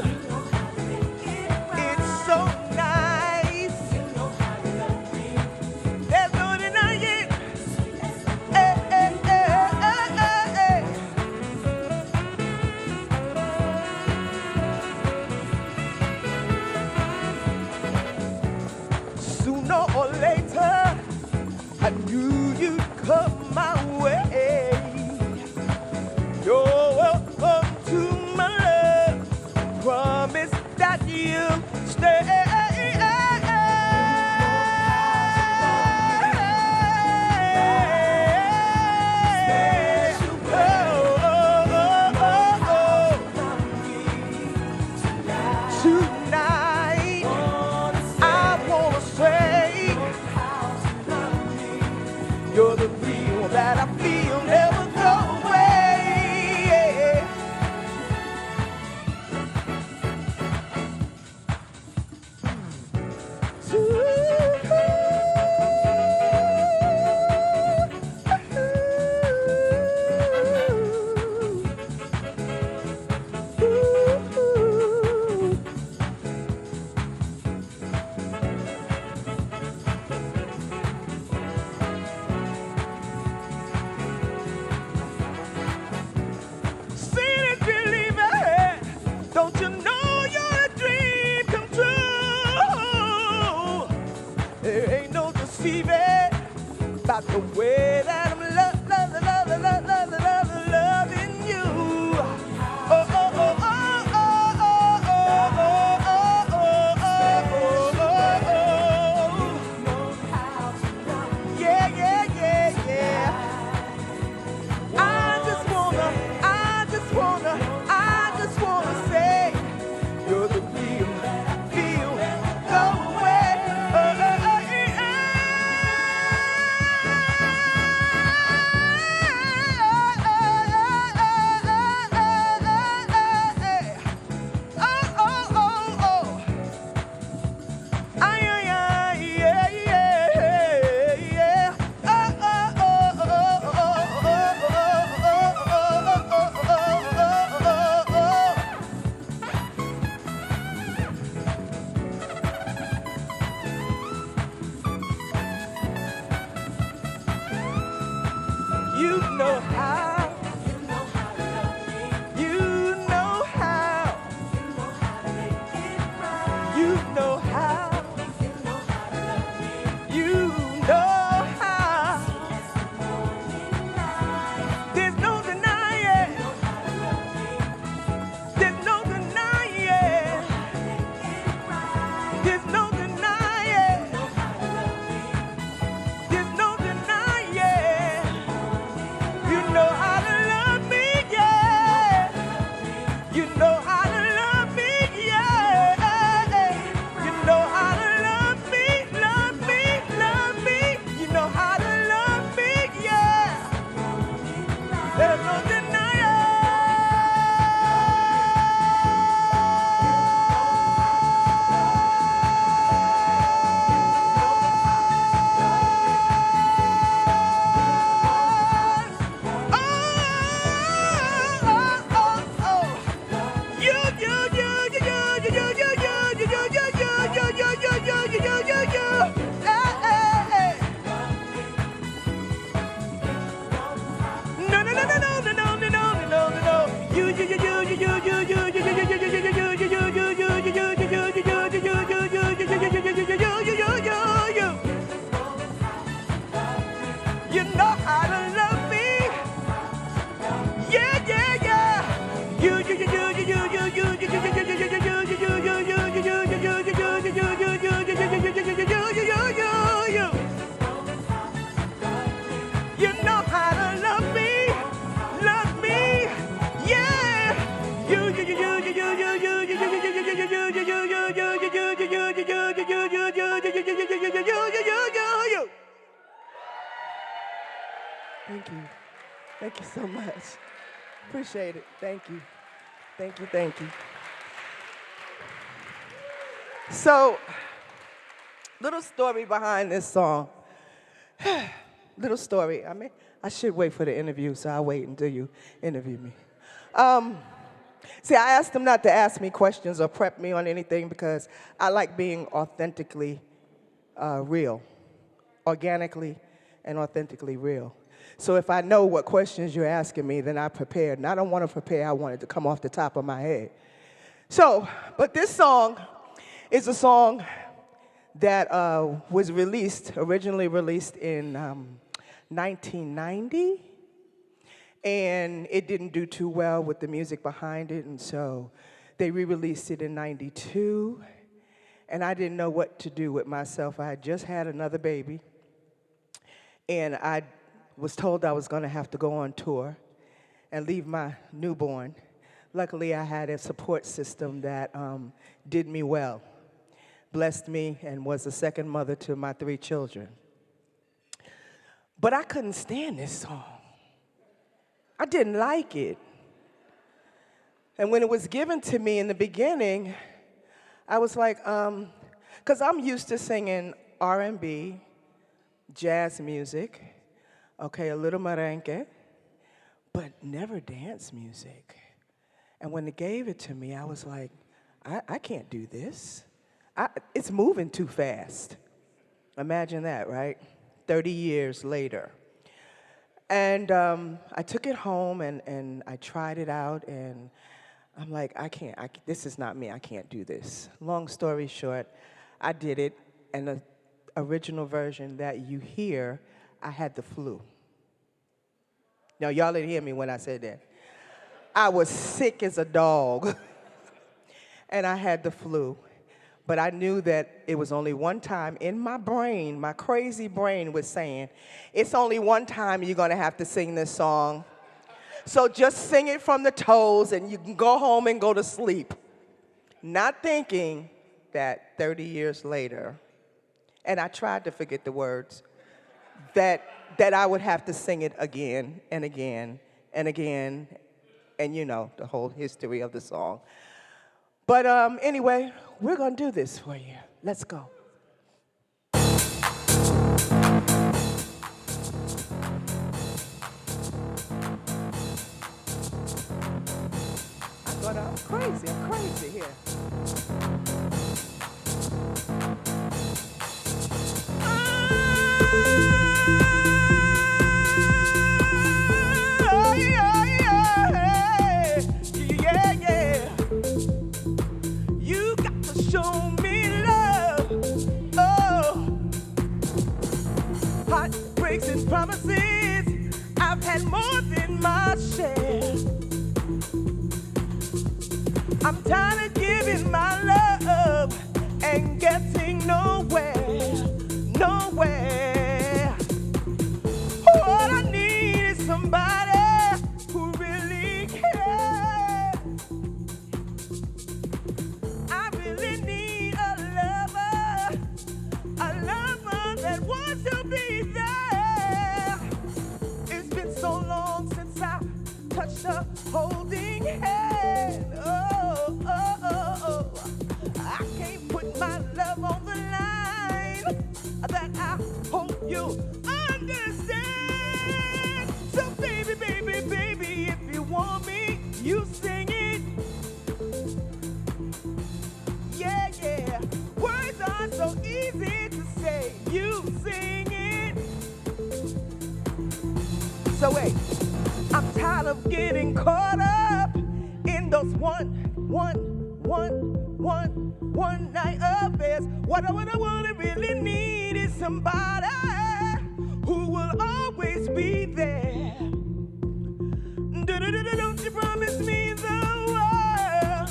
You know how to make it right. It's so nice. You know how to love me. There's no denying it. Hey, hey, hey, hey, hey, hey. Sooner or later, I knew you'd come my way. You're welcome to my love. Promise that you'll stay. Tonight, I wanna say you're the real that I feel never go away. Seen it, believe it. Don't you know you're a dream come true? There ain't no deceiving about the way that I'm loving you. Oh, oh, oh, oh, oh, oh, oh, oh, oh, oh. Yeah, yeah, yeah, yeah. I just wanna say you're the real feel go away. You know how to love me, yeah. Thank you. Thank you so much. Appreciate it. Thank you. Thank you, thank you. So, little story behind this song. Little story. I mean, I should wait for the interview, so I'll wait until you interview me. See, I asked them not to ask me questions or prep me on anything because I like being authentically real, organically and authentically real. So if I know what questions you're asking me, then I prepared. And I don't want to prepare. I want it to come off the top of my head. So, but this song is a song that was originally released in 1990. And it didn't do too well with the music behind it. And so they re-released it in 92. And I didn't know what to do with myself. I had just had another baby. And I was told I was going to have to go on tour and leave my newborn. Luckily, I had a support system that did me well, blessed me, and was a second mother to my 3 children. But I couldn't stand this song. I didn't like it. And when it was given to me in the beginning, I was like, because I'm used to singing R&B, jazz music, okay, a little merengue, but never dance music. And when they gave it to me, I was like, I can't do this. It's moving too fast. Imagine that, right? 30 years later. And I took it home and I tried it out, and I'm like, this is not me, I can't do this. Long story short, I did it, and the original version that you hear, I had the flu. Now, y'all didn't hear me when I said that. I was sick as a dog, and I had the flu. But I knew that it was only one time in my brain, my crazy brain was saying, it's only one time you're gonna have to sing this song. So just sing it from the toes and you can go home and go to sleep. Not thinking that 30 years later, and I tried to forget the words, that I would have to sing it again and again and again, and you know, the whole history of the song. But anyway, we're gonna do this for you. Let's go. I thought I'm crazy here. Show me love, oh, heartbreaks and promises, I've had more than my share. I'm tired of giving my love and getting nowhere, nowhere. All I need is somebody who really cares. I really need a lover that wants to be there. It's been so long since I touched a holding hand. Oh, oh, oh, oh. I can't put my love on the line. That I hope you understand. So baby, baby, baby, if you want me, you sing it. Yeah, yeah. Words are so easy to say. You sing it. So wait, I'm tired of getting caught up in those one night affairs. What I really need is somebody who will always be there. Don't you promise me the world?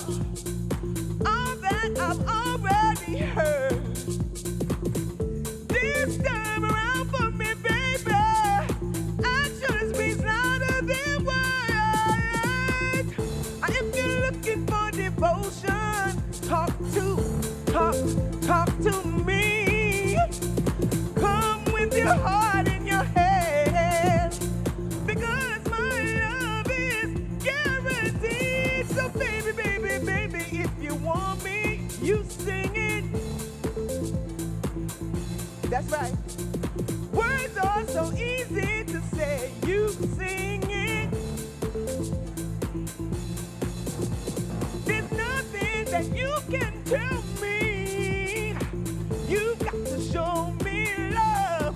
You sing it. That's right. Words are so easy to say. You sing it. There's nothing that you can tell me. You've got to show me love.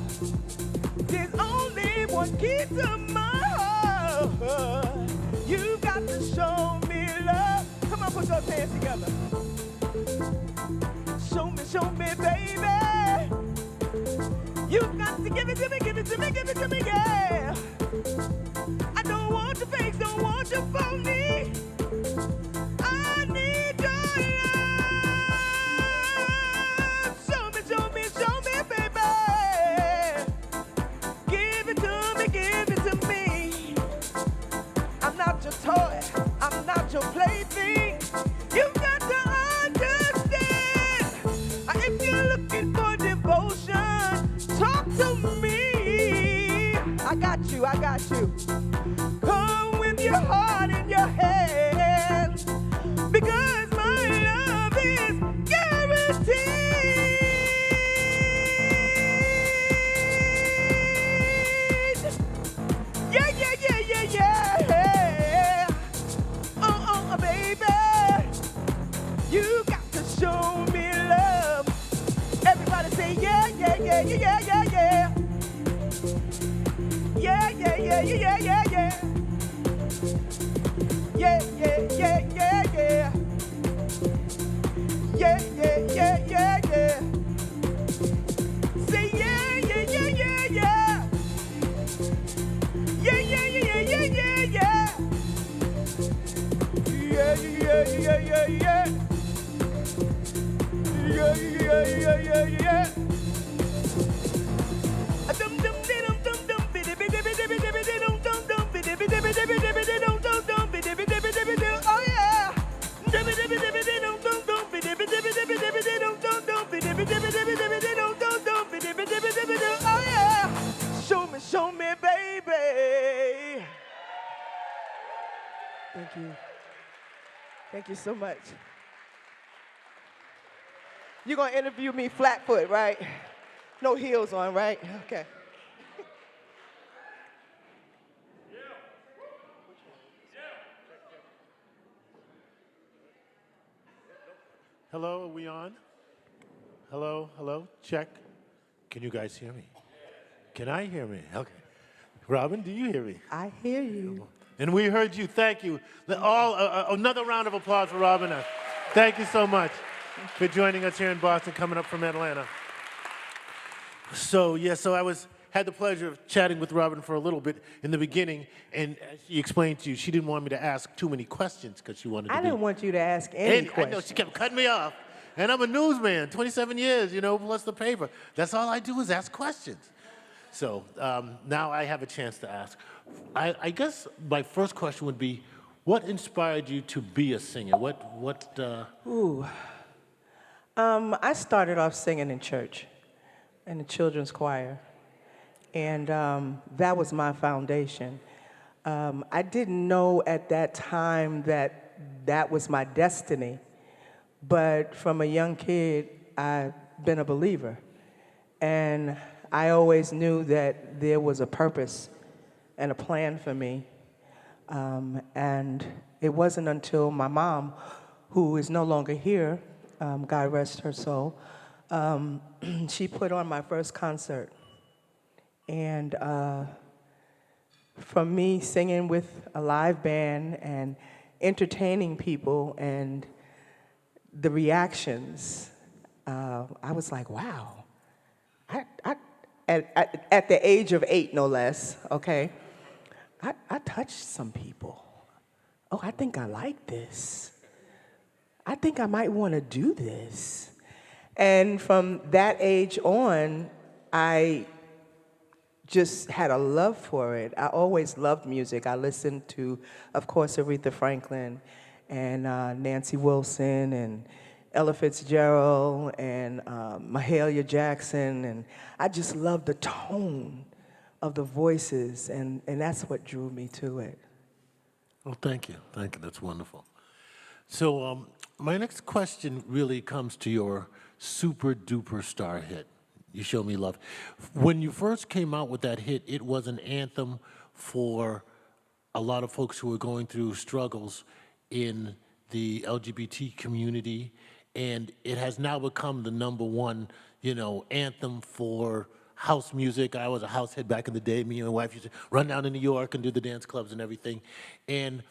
There's only one key to my heart. You've got to show me love. Come on, put those hands together. Show me, baby. You've got to give it to me, give it to me, give it to me, yeah. I don't want your fakes, don't want your phony. I need your love. Show me, baby. Give it to me. I'm not your toy, I'm not your plaything. You've got to understand. If you're looking for devotion, talk to me. I got you. Come with your heart in your hand, because my love is guaranteed. Yeah. Baby. You got to show me love. Everybody say yeah. Yeah. Say yeah. Yeah. Oh yeah. Oh yeah. Show me, baby. Thank you. Thank you so much. You're gonna interview me flat foot, right? No heels on, right? Okay. Hello, are we on? Hello, check. Can you guys hear me? Can I hear me? Okay. Robin, do you hear me? I hear you. And we heard you. Thank you. Another round of applause for Robin. Thank you so much for joining us here in Boston, coming up from Atlanta. So I had the pleasure of chatting with Robin for a little bit in the beginning, and as she explained to you, she didn't want me to ask too many questions because she wanted to I didn't want you to ask any questions. I know, she kept cutting me off. And I'm a newsman, 27 years, plus the paper. That's all I do is ask questions. So now I have a chance to ask. I guess my first question would be, what inspired you to be a singer? I started off singing in church, in the children's choir. And that was my foundation. I didn't know at that time that was my destiny. But from a young kid, I've been a believer. And I always knew that there was a purpose and a plan for me. And it wasn't until my mom, who is no longer here, God rest her soul, she put on my first concert. And from me singing with a live band and entertaining people and the reactions, I was like, wow. At the age of 8, no less, okay, I touched some people. Oh, I think I like this. I think I might want to do this. And from that age on, I just had a love for it. I always loved music. I listened to, of course, Aretha Franklin and Nancy Wilson and Ella Fitzgerald and Mahalia Jackson, and I just loved the tone of the voices, and that's what drew me to it. Well, thank you. That's wonderful. So My next question really comes to your super duper star hit, You Show Me Love. When you first came out with that hit, it was an anthem for a lot of folks who were going through struggles in the LGBT community, and it has now become the number one, anthem for house music. I was a house head back in the day. Me and my wife used to run down to New York and do the dance clubs and everything. And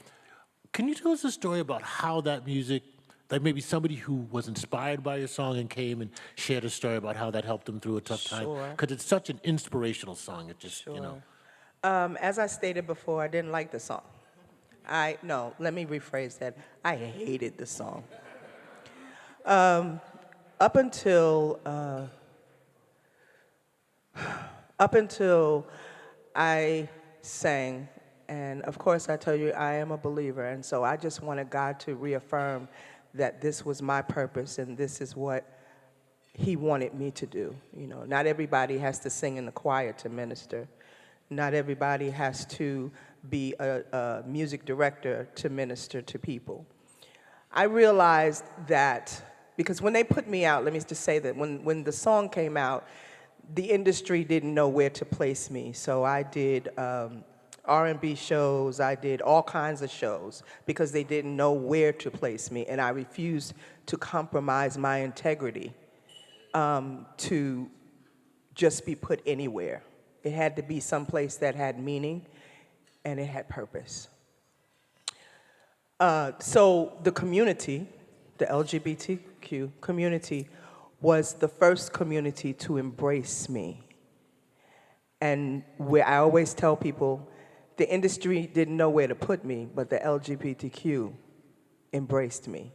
can you tell us a story about how that music, like maybe somebody who was inspired by your song and came and shared a story about how that helped them through a tough time? Sure. Because it's such an inspirational song. It just, Sure. As I stated before, I didn't like the song. No, let me rephrase that. I hated the song. Up until I sang, and of course I tell you I am a believer, and so I just wanted God to reaffirm that this was my purpose and this is what He wanted me to do. Not everybody has to sing in the choir to minister. Not everybody has to be a music director to minister to people. I realized that, because when they put me out, let me just say that when the song came out, the industry didn't know where to place me. So I did R&B shows, I did all kinds of shows because they didn't know where to place me, and I refused to compromise my integrity to just be put anywhere. It had to be someplace that had meaning and it had purpose. So the community, the LGBTQ community, was the first community to embrace me. And where I always tell people, the industry didn't know where to put me, but the LGBTQ embraced me.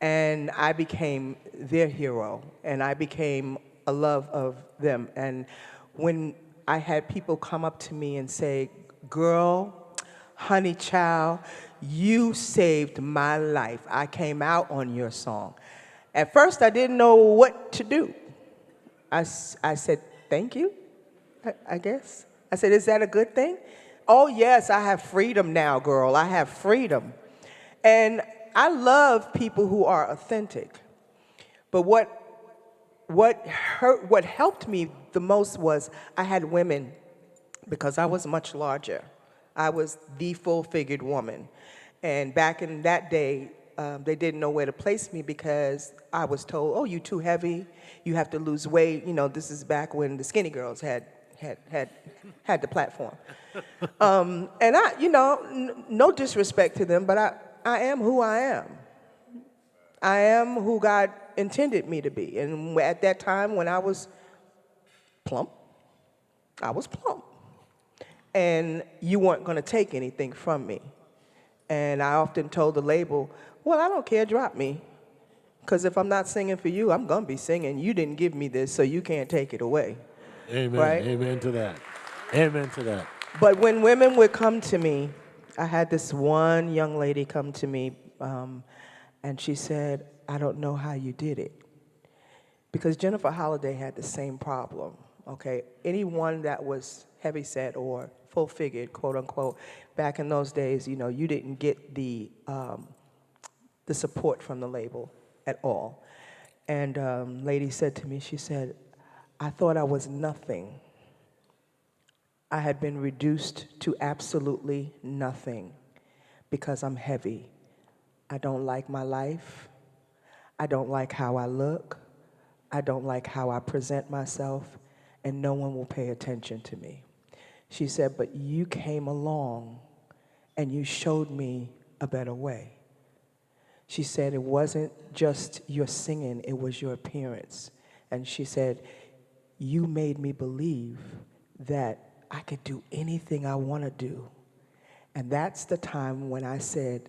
And I became their hero, and I became a love of them. And when I had people come up to me and say, "Girl, honey child, you saved my life. I came out on your song." At first, I didn't know what to do. I said, "Thank you," I guess. I said, "Is that a good thing?" "Oh, yes, I have freedom now, girl. I have freedom." And I love people who are authentic. But what helped me the most was I had women, because I was much larger. I was the full-figured woman. And back in that day, they didn't know where to place me because I was told, "Oh, you're too heavy. You have to lose weight." This is back when the skinny girls had the platform. And no disrespect to them, but I am who I am. I am who God intended me to be. And at that time, when I was plump, I was plump. And you weren't going to take anything from me. And I often told the label, "Well, I don't care, drop me. Because if I'm not singing for you, I'm going to be singing. You didn't give me this, so you can't take it away." Amen. Right? Amen to that. Amen to that. But when women would come to me, I had this one young lady come to me, and she said, "I don't know how you did it." Because Jennifer Holliday had the same problem, okay? Anyone that was heavyset or full-figured, quote unquote, back in those days, you didn't get the support from the label at all. And lady said to me, she said, "I thought I was nothing. I had been reduced to absolutely nothing because I'm heavy. I don't like my life. I don't like how I look. I don't like how I present myself, and no one will pay attention to me." She said, "But you came along and you showed me a better way." She said, "It wasn't just your singing, it was your appearance." And she said, "You made me believe that I could do anything I want to do." And that's the time when I said,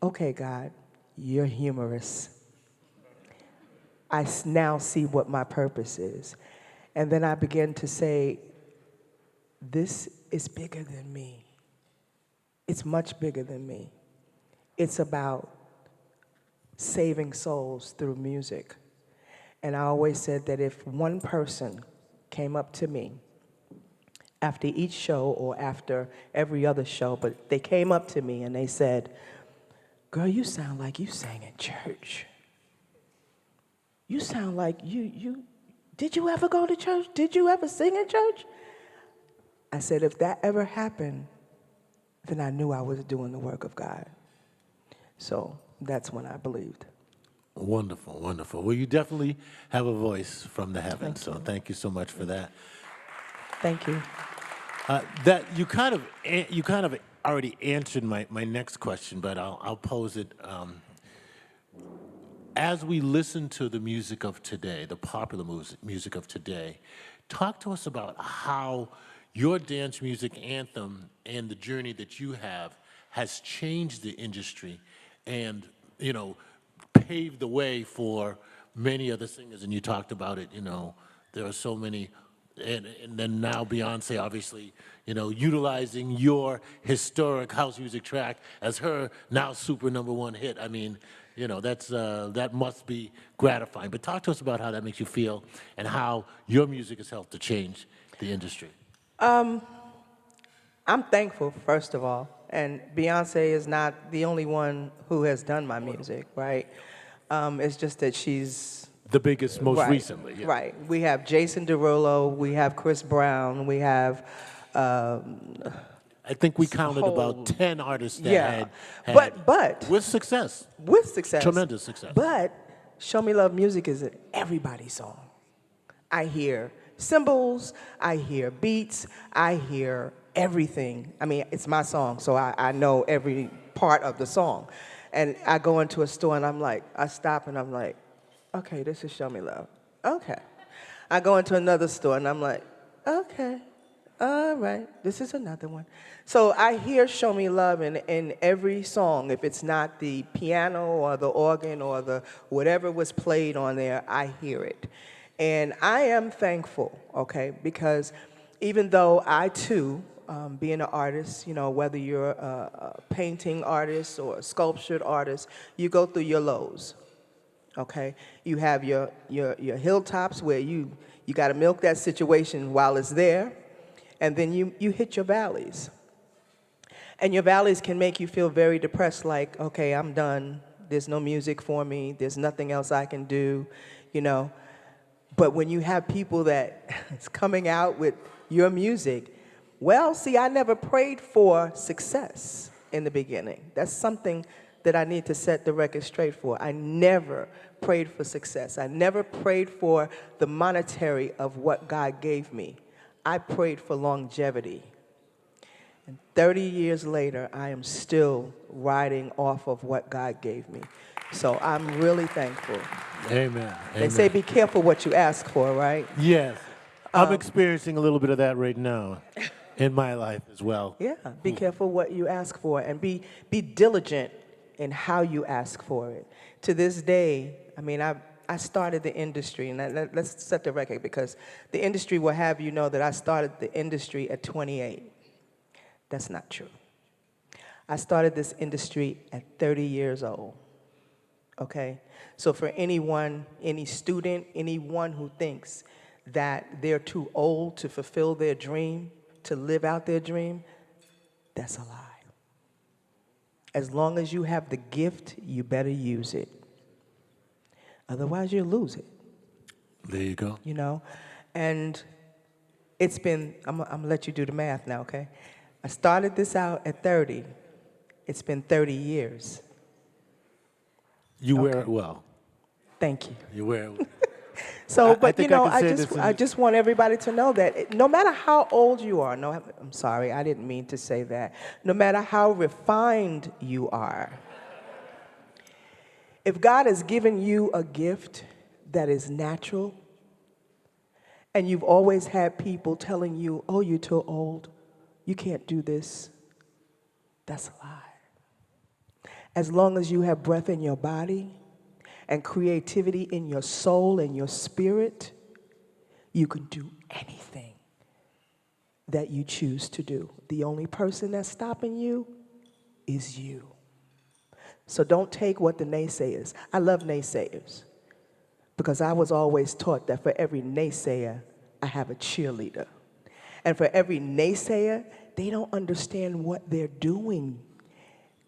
"Okay, God, you're humorous. I now see what my purpose is." And then I began to say, this is bigger than me. It's much bigger than me. It's about saving souls through music. And I always said that if one person came up to me after each show or after every other show, but they came up to me and they said, girl, you sound like you sang in church. You sound like did you ever go to church? Did you ever sing in church? I said, if that ever happened, then I knew I was doing the work of God. So that's when I believed. Wonderful, wonderful. Well, you definitely have a voice from the heavens, so thank you so much for that. Thank you. That you kind of already answered my next question, but I'll pose it. As we listen to the music of today, the popular music of today, talk to us about how your dance music anthem and the journey that you have has changed the industry and, you know, paved the way for many other singers. And you talked about it, you know, there are so many, and then now Beyonce, obviously, you know, utilizing your historic house music track as her now super #1 hit. I mean, you know, that must be gratifying. But talk to us about how that makes you feel and how your music has helped to change the industry. I'm thankful, first of all, and Beyonce is not the only one who has done my music, right? It's just that she's the biggest, most right, recently. Yeah. Right. We have Jason Derulo, we have Chris Brown, we have. I think we counted about 10 artists that Yeah, had but with success. With success. Tremendous success. But Show Me Love Music is everybody's song. I hear cymbals, I hear beats, I hear everything. I mean, it's my song, so I know every part of the song. And I go into a store and I'm like, I stop and I'm like, okay, this is Show Me Love. Okay. I go into another store and I'm like, okay, all right, this is another one. So I hear Show Me Love in every song. If it's not the piano or the organ or the whatever was played on there, I hear it. And I am thankful, okay, because even though I too, being an artist, you know, whether you're a painting artist or a sculptured artist, you go through your lows, okay? You have your hilltops where you got to milk that situation while it's there, and then you hit your valleys. And your valleys can make you feel very depressed, like, okay, I'm done. There's no music for me. There's nothing else I can do, you know. But when you have people that is coming out with your music, well, see, I never prayed for success in the beginning. That's something that I need to set the record straight for. I never prayed for success. I never prayed for the monetary of what God gave me. I prayed for longevity. And 30 years later, I am still riding off of what God gave me. So I'm really thankful. Amen. They say be careful what you ask for, right? Yes. I'm experiencing a little bit of that right now in my life as well. Yeah, be careful what you ask for and be diligent in how you ask for it. To this day, I mean, I started the industry, and let's set the record because the industry will have you know that I started the industry at 28. That's not true. I started this industry at 30 years old. Okay? So for anyone, any student, anyone who thinks that they're too old to fulfill their dream, to live out their dream, that's a lie. As long as you have the gift, you better use it. Otherwise, you'll lose it. There you go. You know? And it's been, I'm gonna let you do the math now, okay? I started this out at 30. It's been 30 years. You wear it well. Thank you. You wear it well. So, but think you know, I can say this I just want everybody to know that no matter how old you are, no, I'm sorry, I didn't mean to say that. No matter how refined you are, if God has given you a gift that is natural, and you've always had people telling you, oh, you're too old, you can't do this, that's a lie. As long as you have breath in your body and creativity in your soul and your spirit, you can do anything that you choose to do. The only person that's stopping you is you. So don't take what the naysayers. I love naysayers because I was always taught that for every naysayer, I have a cheerleader. And for every naysayer, they don't understand what they're doing.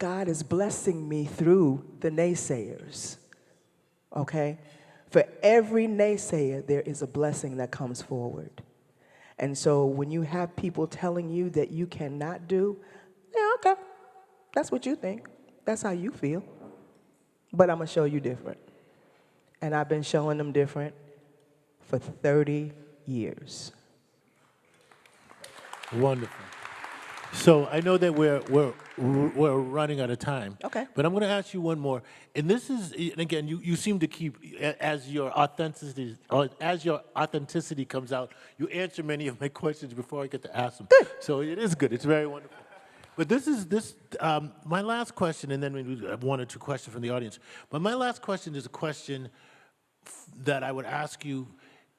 God is blessing me through the naysayers, okay? For every naysayer, there is a blessing that comes forward. And so when you have people telling you that you cannot do, yeah, okay, that's what you think. That's how you feel. But I'm going to show you different. And I've been showing them different for 30 years. Wonderful. So I know that we're running out of time. Okay. But I'm going to ask you one more. And this is, and again, you seem to keep, as your authenticity comes out, you answer many of my questions before I get to ask them. Good. So it is good. It's very wonderful. But this is my last question, and then maybe one or two questions from the audience. But my last question is a question that I would ask you,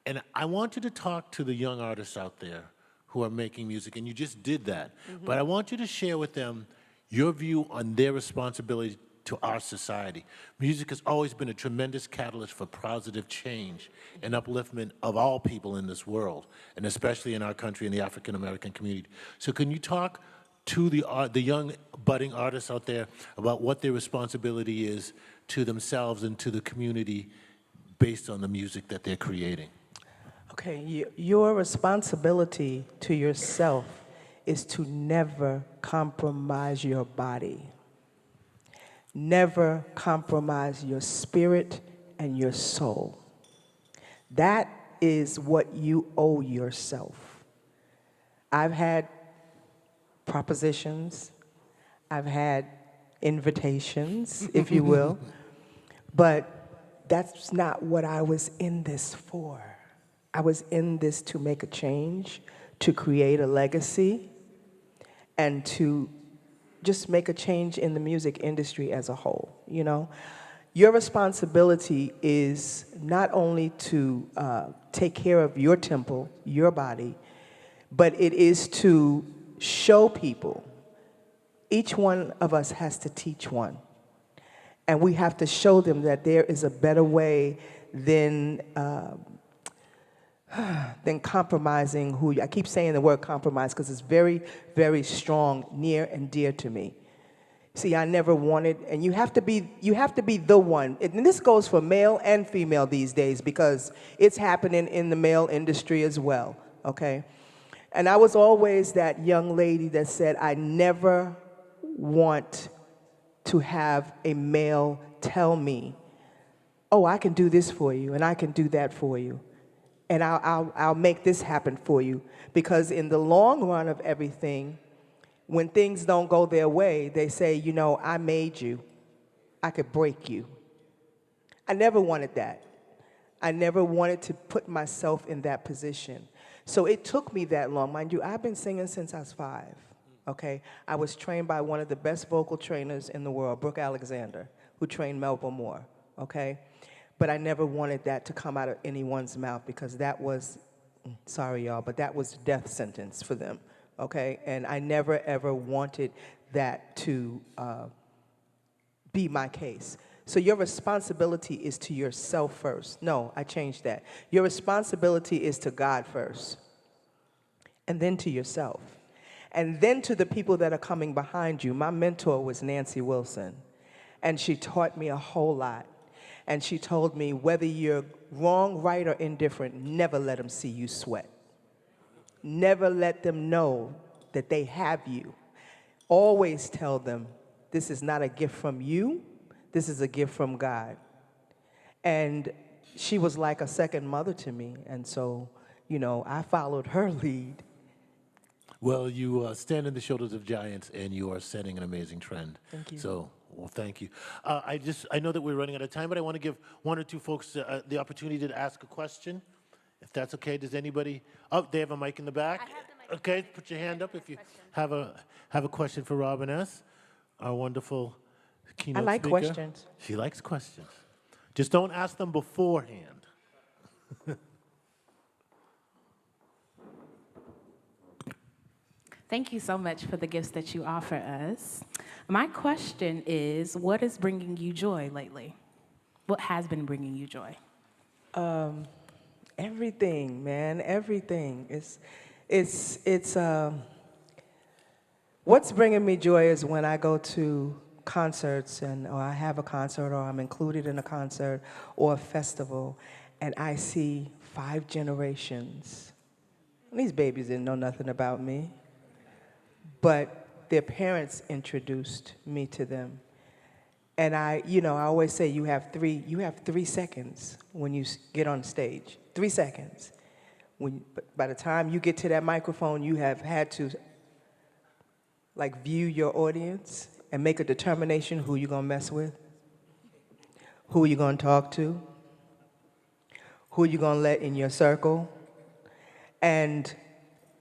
and I want you to talk to the young artists out there who are making music, and you just did that. Mm-hmm. But I want you to share with them your view on their responsibility to our society. Music has always been a tremendous catalyst for positive change and upliftment of all people in this world, and especially in our country and the African American community. So can you talk to the young budding artists out there about what their responsibility is to themselves and to the community based on the music that they're creating? Okay, your responsibility to yourself is to never compromise your body. Never compromise your spirit and your soul. That is what you owe yourself. I've had propositions, I've had invitations, if you will, but that's not what I was in this for. I was in this to make a change, to create a legacy, and to just make a change in the music industry as a whole, you know? Your responsibility is not only to take care of your temple, your body, but it is to show people. Each one of us has to teach one. And we have to show them that there is a better way than compromising who you, I keep saying the word compromise because it's very, very strong, near and dear to me. See, I never wanted, and you have to be the one. And this goes for male and female these days because it's happening in the male industry as well, okay? And I was always that young lady that said, I never want to have a male tell me, oh, I can do this for you and I can do that for you. And I'll make this happen for you. Because in the long run of everything, when things don't go their way, they say, you know, I made you. I could break you. I never wanted that. I never wanted to put myself in that position. So it took me that long. Mind you, I've been singing since I was 5, okay? I was trained by one of the best vocal trainers in the world, Brooke Alexander, who trained Melba Moore, okay? But I never wanted that to come out of anyone's mouth because that was, sorry y'all, but that was a death sentence for them, okay? And I never ever wanted that to be my case. So your responsibility is to yourself first. No, I changed that. Your responsibility is to God first, and then to yourself, and then to the people that are coming behind you. My mentor was Nancy Wilson, and she taught me a whole lot. And she told me, whether you're wrong, right, or indifferent, never let them see you sweat. Never let them know that they have you. Always tell them, this is not a gift from you, this is a gift from God. And she was like a second mother to me, and so, you know, I followed her lead. Well, you stand on the shoulders of giants, and you are setting an amazing trend. Thank you. So, well, thank you. I know that we're running out of time, but I want to give one or two folks the opportunity to ask a question, if that's okay. Does anybody? Oh, they have a mic in the back. I have the mic. Okay, put your hand up if you have a question for Robin S., our wonderful keynote I like speaker. questions. She likes questions. Just don't ask them beforehand. Thank you so much for the gifts that you offer us. My question is, what is bringing you joy lately? What has been bringing you joy? Everything, man, everything. What's bringing me joy is when I go to concerts, or I have a concert, or I'm included in a concert or a festival, and I see 5 generations. These babies didn't know nothing about me, but their parents introduced me to them. And I always say you have 3 seconds when you get on stage. 3 seconds. By the time you get to that microphone, you have had to view your audience and make a determination who you're gonna mess with, who you're gonna talk to, who you're gonna let in your circle, and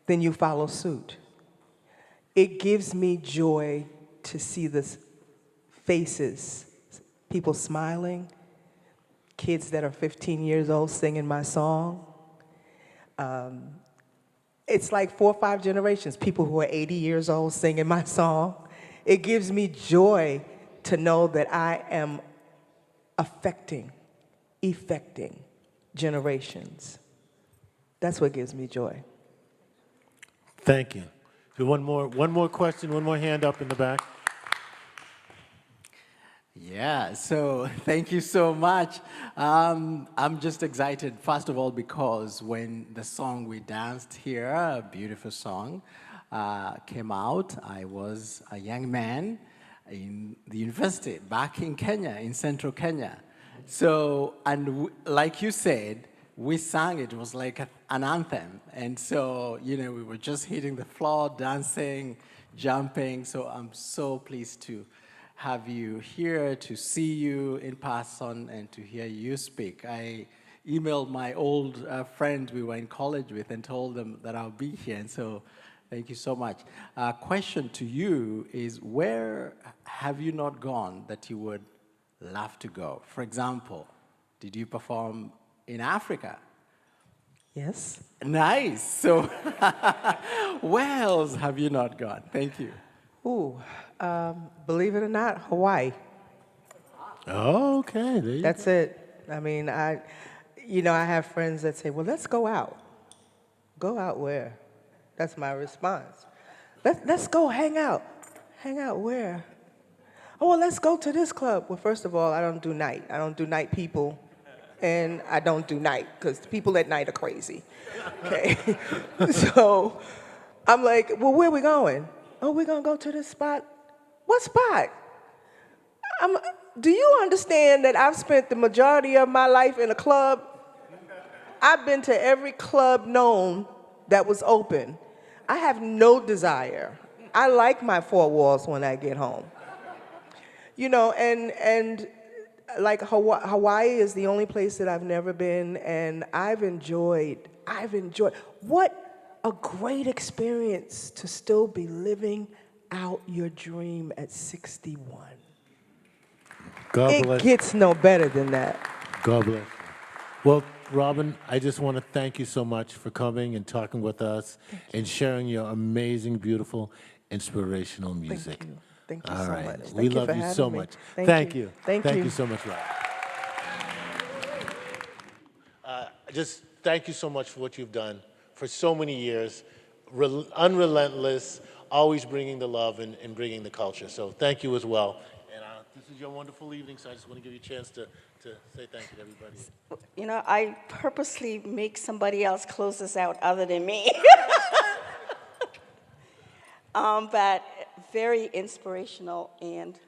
then you follow suit. It gives me joy to see the faces, people smiling, kids that are 15 years old singing my song. It's like 4 or 5 generations, people who are 80 years old singing my song. It gives me joy to know that I am effecting generations. That's what gives me joy. Thank you. So one more question, one more hand up in the back. Yeah, so thank you so much. I'm just excited, first of all, because when the song we danced here, a beautiful song, came out, I was a young man in the university back in Kenya, in central Kenya. So, like you said, we sang it was like an anthem. And so, we were just hitting the floor, dancing, jumping. So I'm so pleased to have you here, to see you in person, and to hear you speak. I emailed my old friends we were in college with and told them that I'll be here, and so thank you so much. Question to you is, where have you not gone that you would love to go? For example, did you perform in Africa? Yes. Nice. So where else have you not gone? Thank you. Ooh, believe it or not, Hawaii. Oh, okay. There you That's it. I mean, I have friends that say, well, let's go out. Go out where? That's my response. Let's go hang out. Hang out where? Oh, well, let's go to this club. Well, first of all, I don't do night. I don't do night people. And I don't do night, because people at night are crazy. Okay? So I'm like, well, where are we going? Oh, we're going to go to this spot. What spot? Do you understand that I've spent the majority of my life in a club? I've been to every club known that was open. I have no desire. I like my 4 walls when I get home. And like Hawaii is the only place that I've never been, and I've enjoyed. What a great experience to still be living out your dream at 61. God bless. It gets no better than that. God bless. Well, Robin, I just want to thank you so much for coming and talking with us and sharing your amazing, beautiful, inspirational music. Thank you. Thank you All so right. much. We Thank you love for you having so me. much. Thank you. Thank you so much, Robin. Just thank you so much for what you've done for so many years, unrelentless, always bringing the love and bringing the culture. So thank you as well. And this is your wonderful evening, so I just want to give you a chance to say thank you to everybody. I purposely make somebody else close this out other than me. But very inspirational, and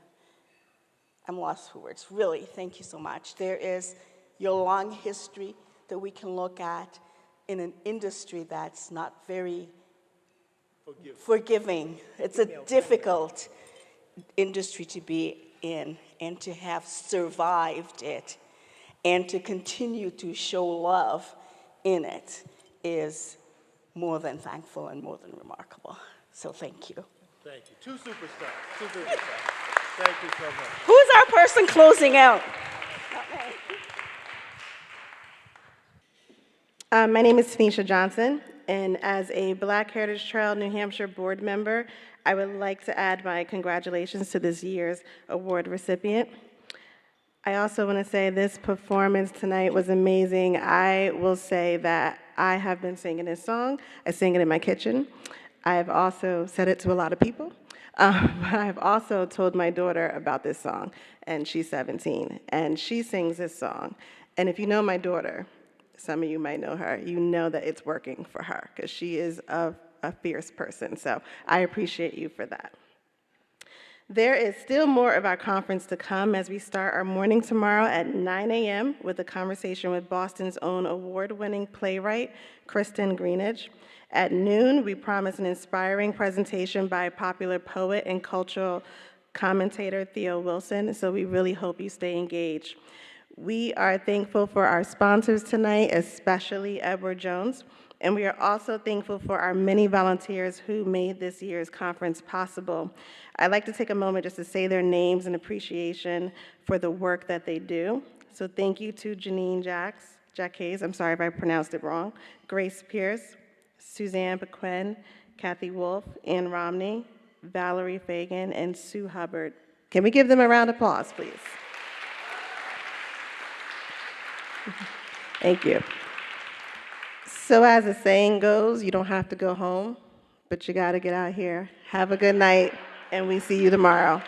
I'm lost for words. Really, thank you so much. There is your long history that we can look at in an industry that's not very forgiving. It's a difficult industry to be in, and to have survived it and to continue to show love in it is more than thankful and more than remarkable. So thank you. Thank you. 2 superstars. 2 superstars. Thank you so much. Who's our person closing out? My name is Tanisha Johnson, and as a Black Heritage Trail New Hampshire board member, I would like to add my congratulations to this year's award recipient. I also want to say this performance tonight was amazing. I will say that I have been singing this song. I sing it in my kitchen. I've also said it to a lot of people. But I've also told my daughter about this song, and she's 17, and she sings this song. And if you know my daughter, some of you might know her, you know that it's working for her, because she is a fierce person. So I appreciate you for that. There is still more of our conference to come as we start our morning tomorrow at 9 a.m. with a conversation with Boston's own award-winning playwright, Kristen Greenidge. At noon, we promise an inspiring presentation by popular poet and cultural commentator Theo Wilson, so we really hope you stay engaged. We are thankful for our sponsors tonight, especially Edward Jones, and we are also thankful for our many volunteers who made this year's conference possible. I'd like to take a moment just to say their names in appreciation for the work that they do. So thank you to Janine Jacques, I'm sorry if I pronounced it wrong, Grace Pierce, Suzanne Bequin, Kathy Wolf, Ann Romney, Valerie Fagan, and Sue Hubbard. Can we give them a round of applause, please? Thank you. So as the saying goes, you don't have to go home, but you got to get out here. Have a good night, and we see you tomorrow.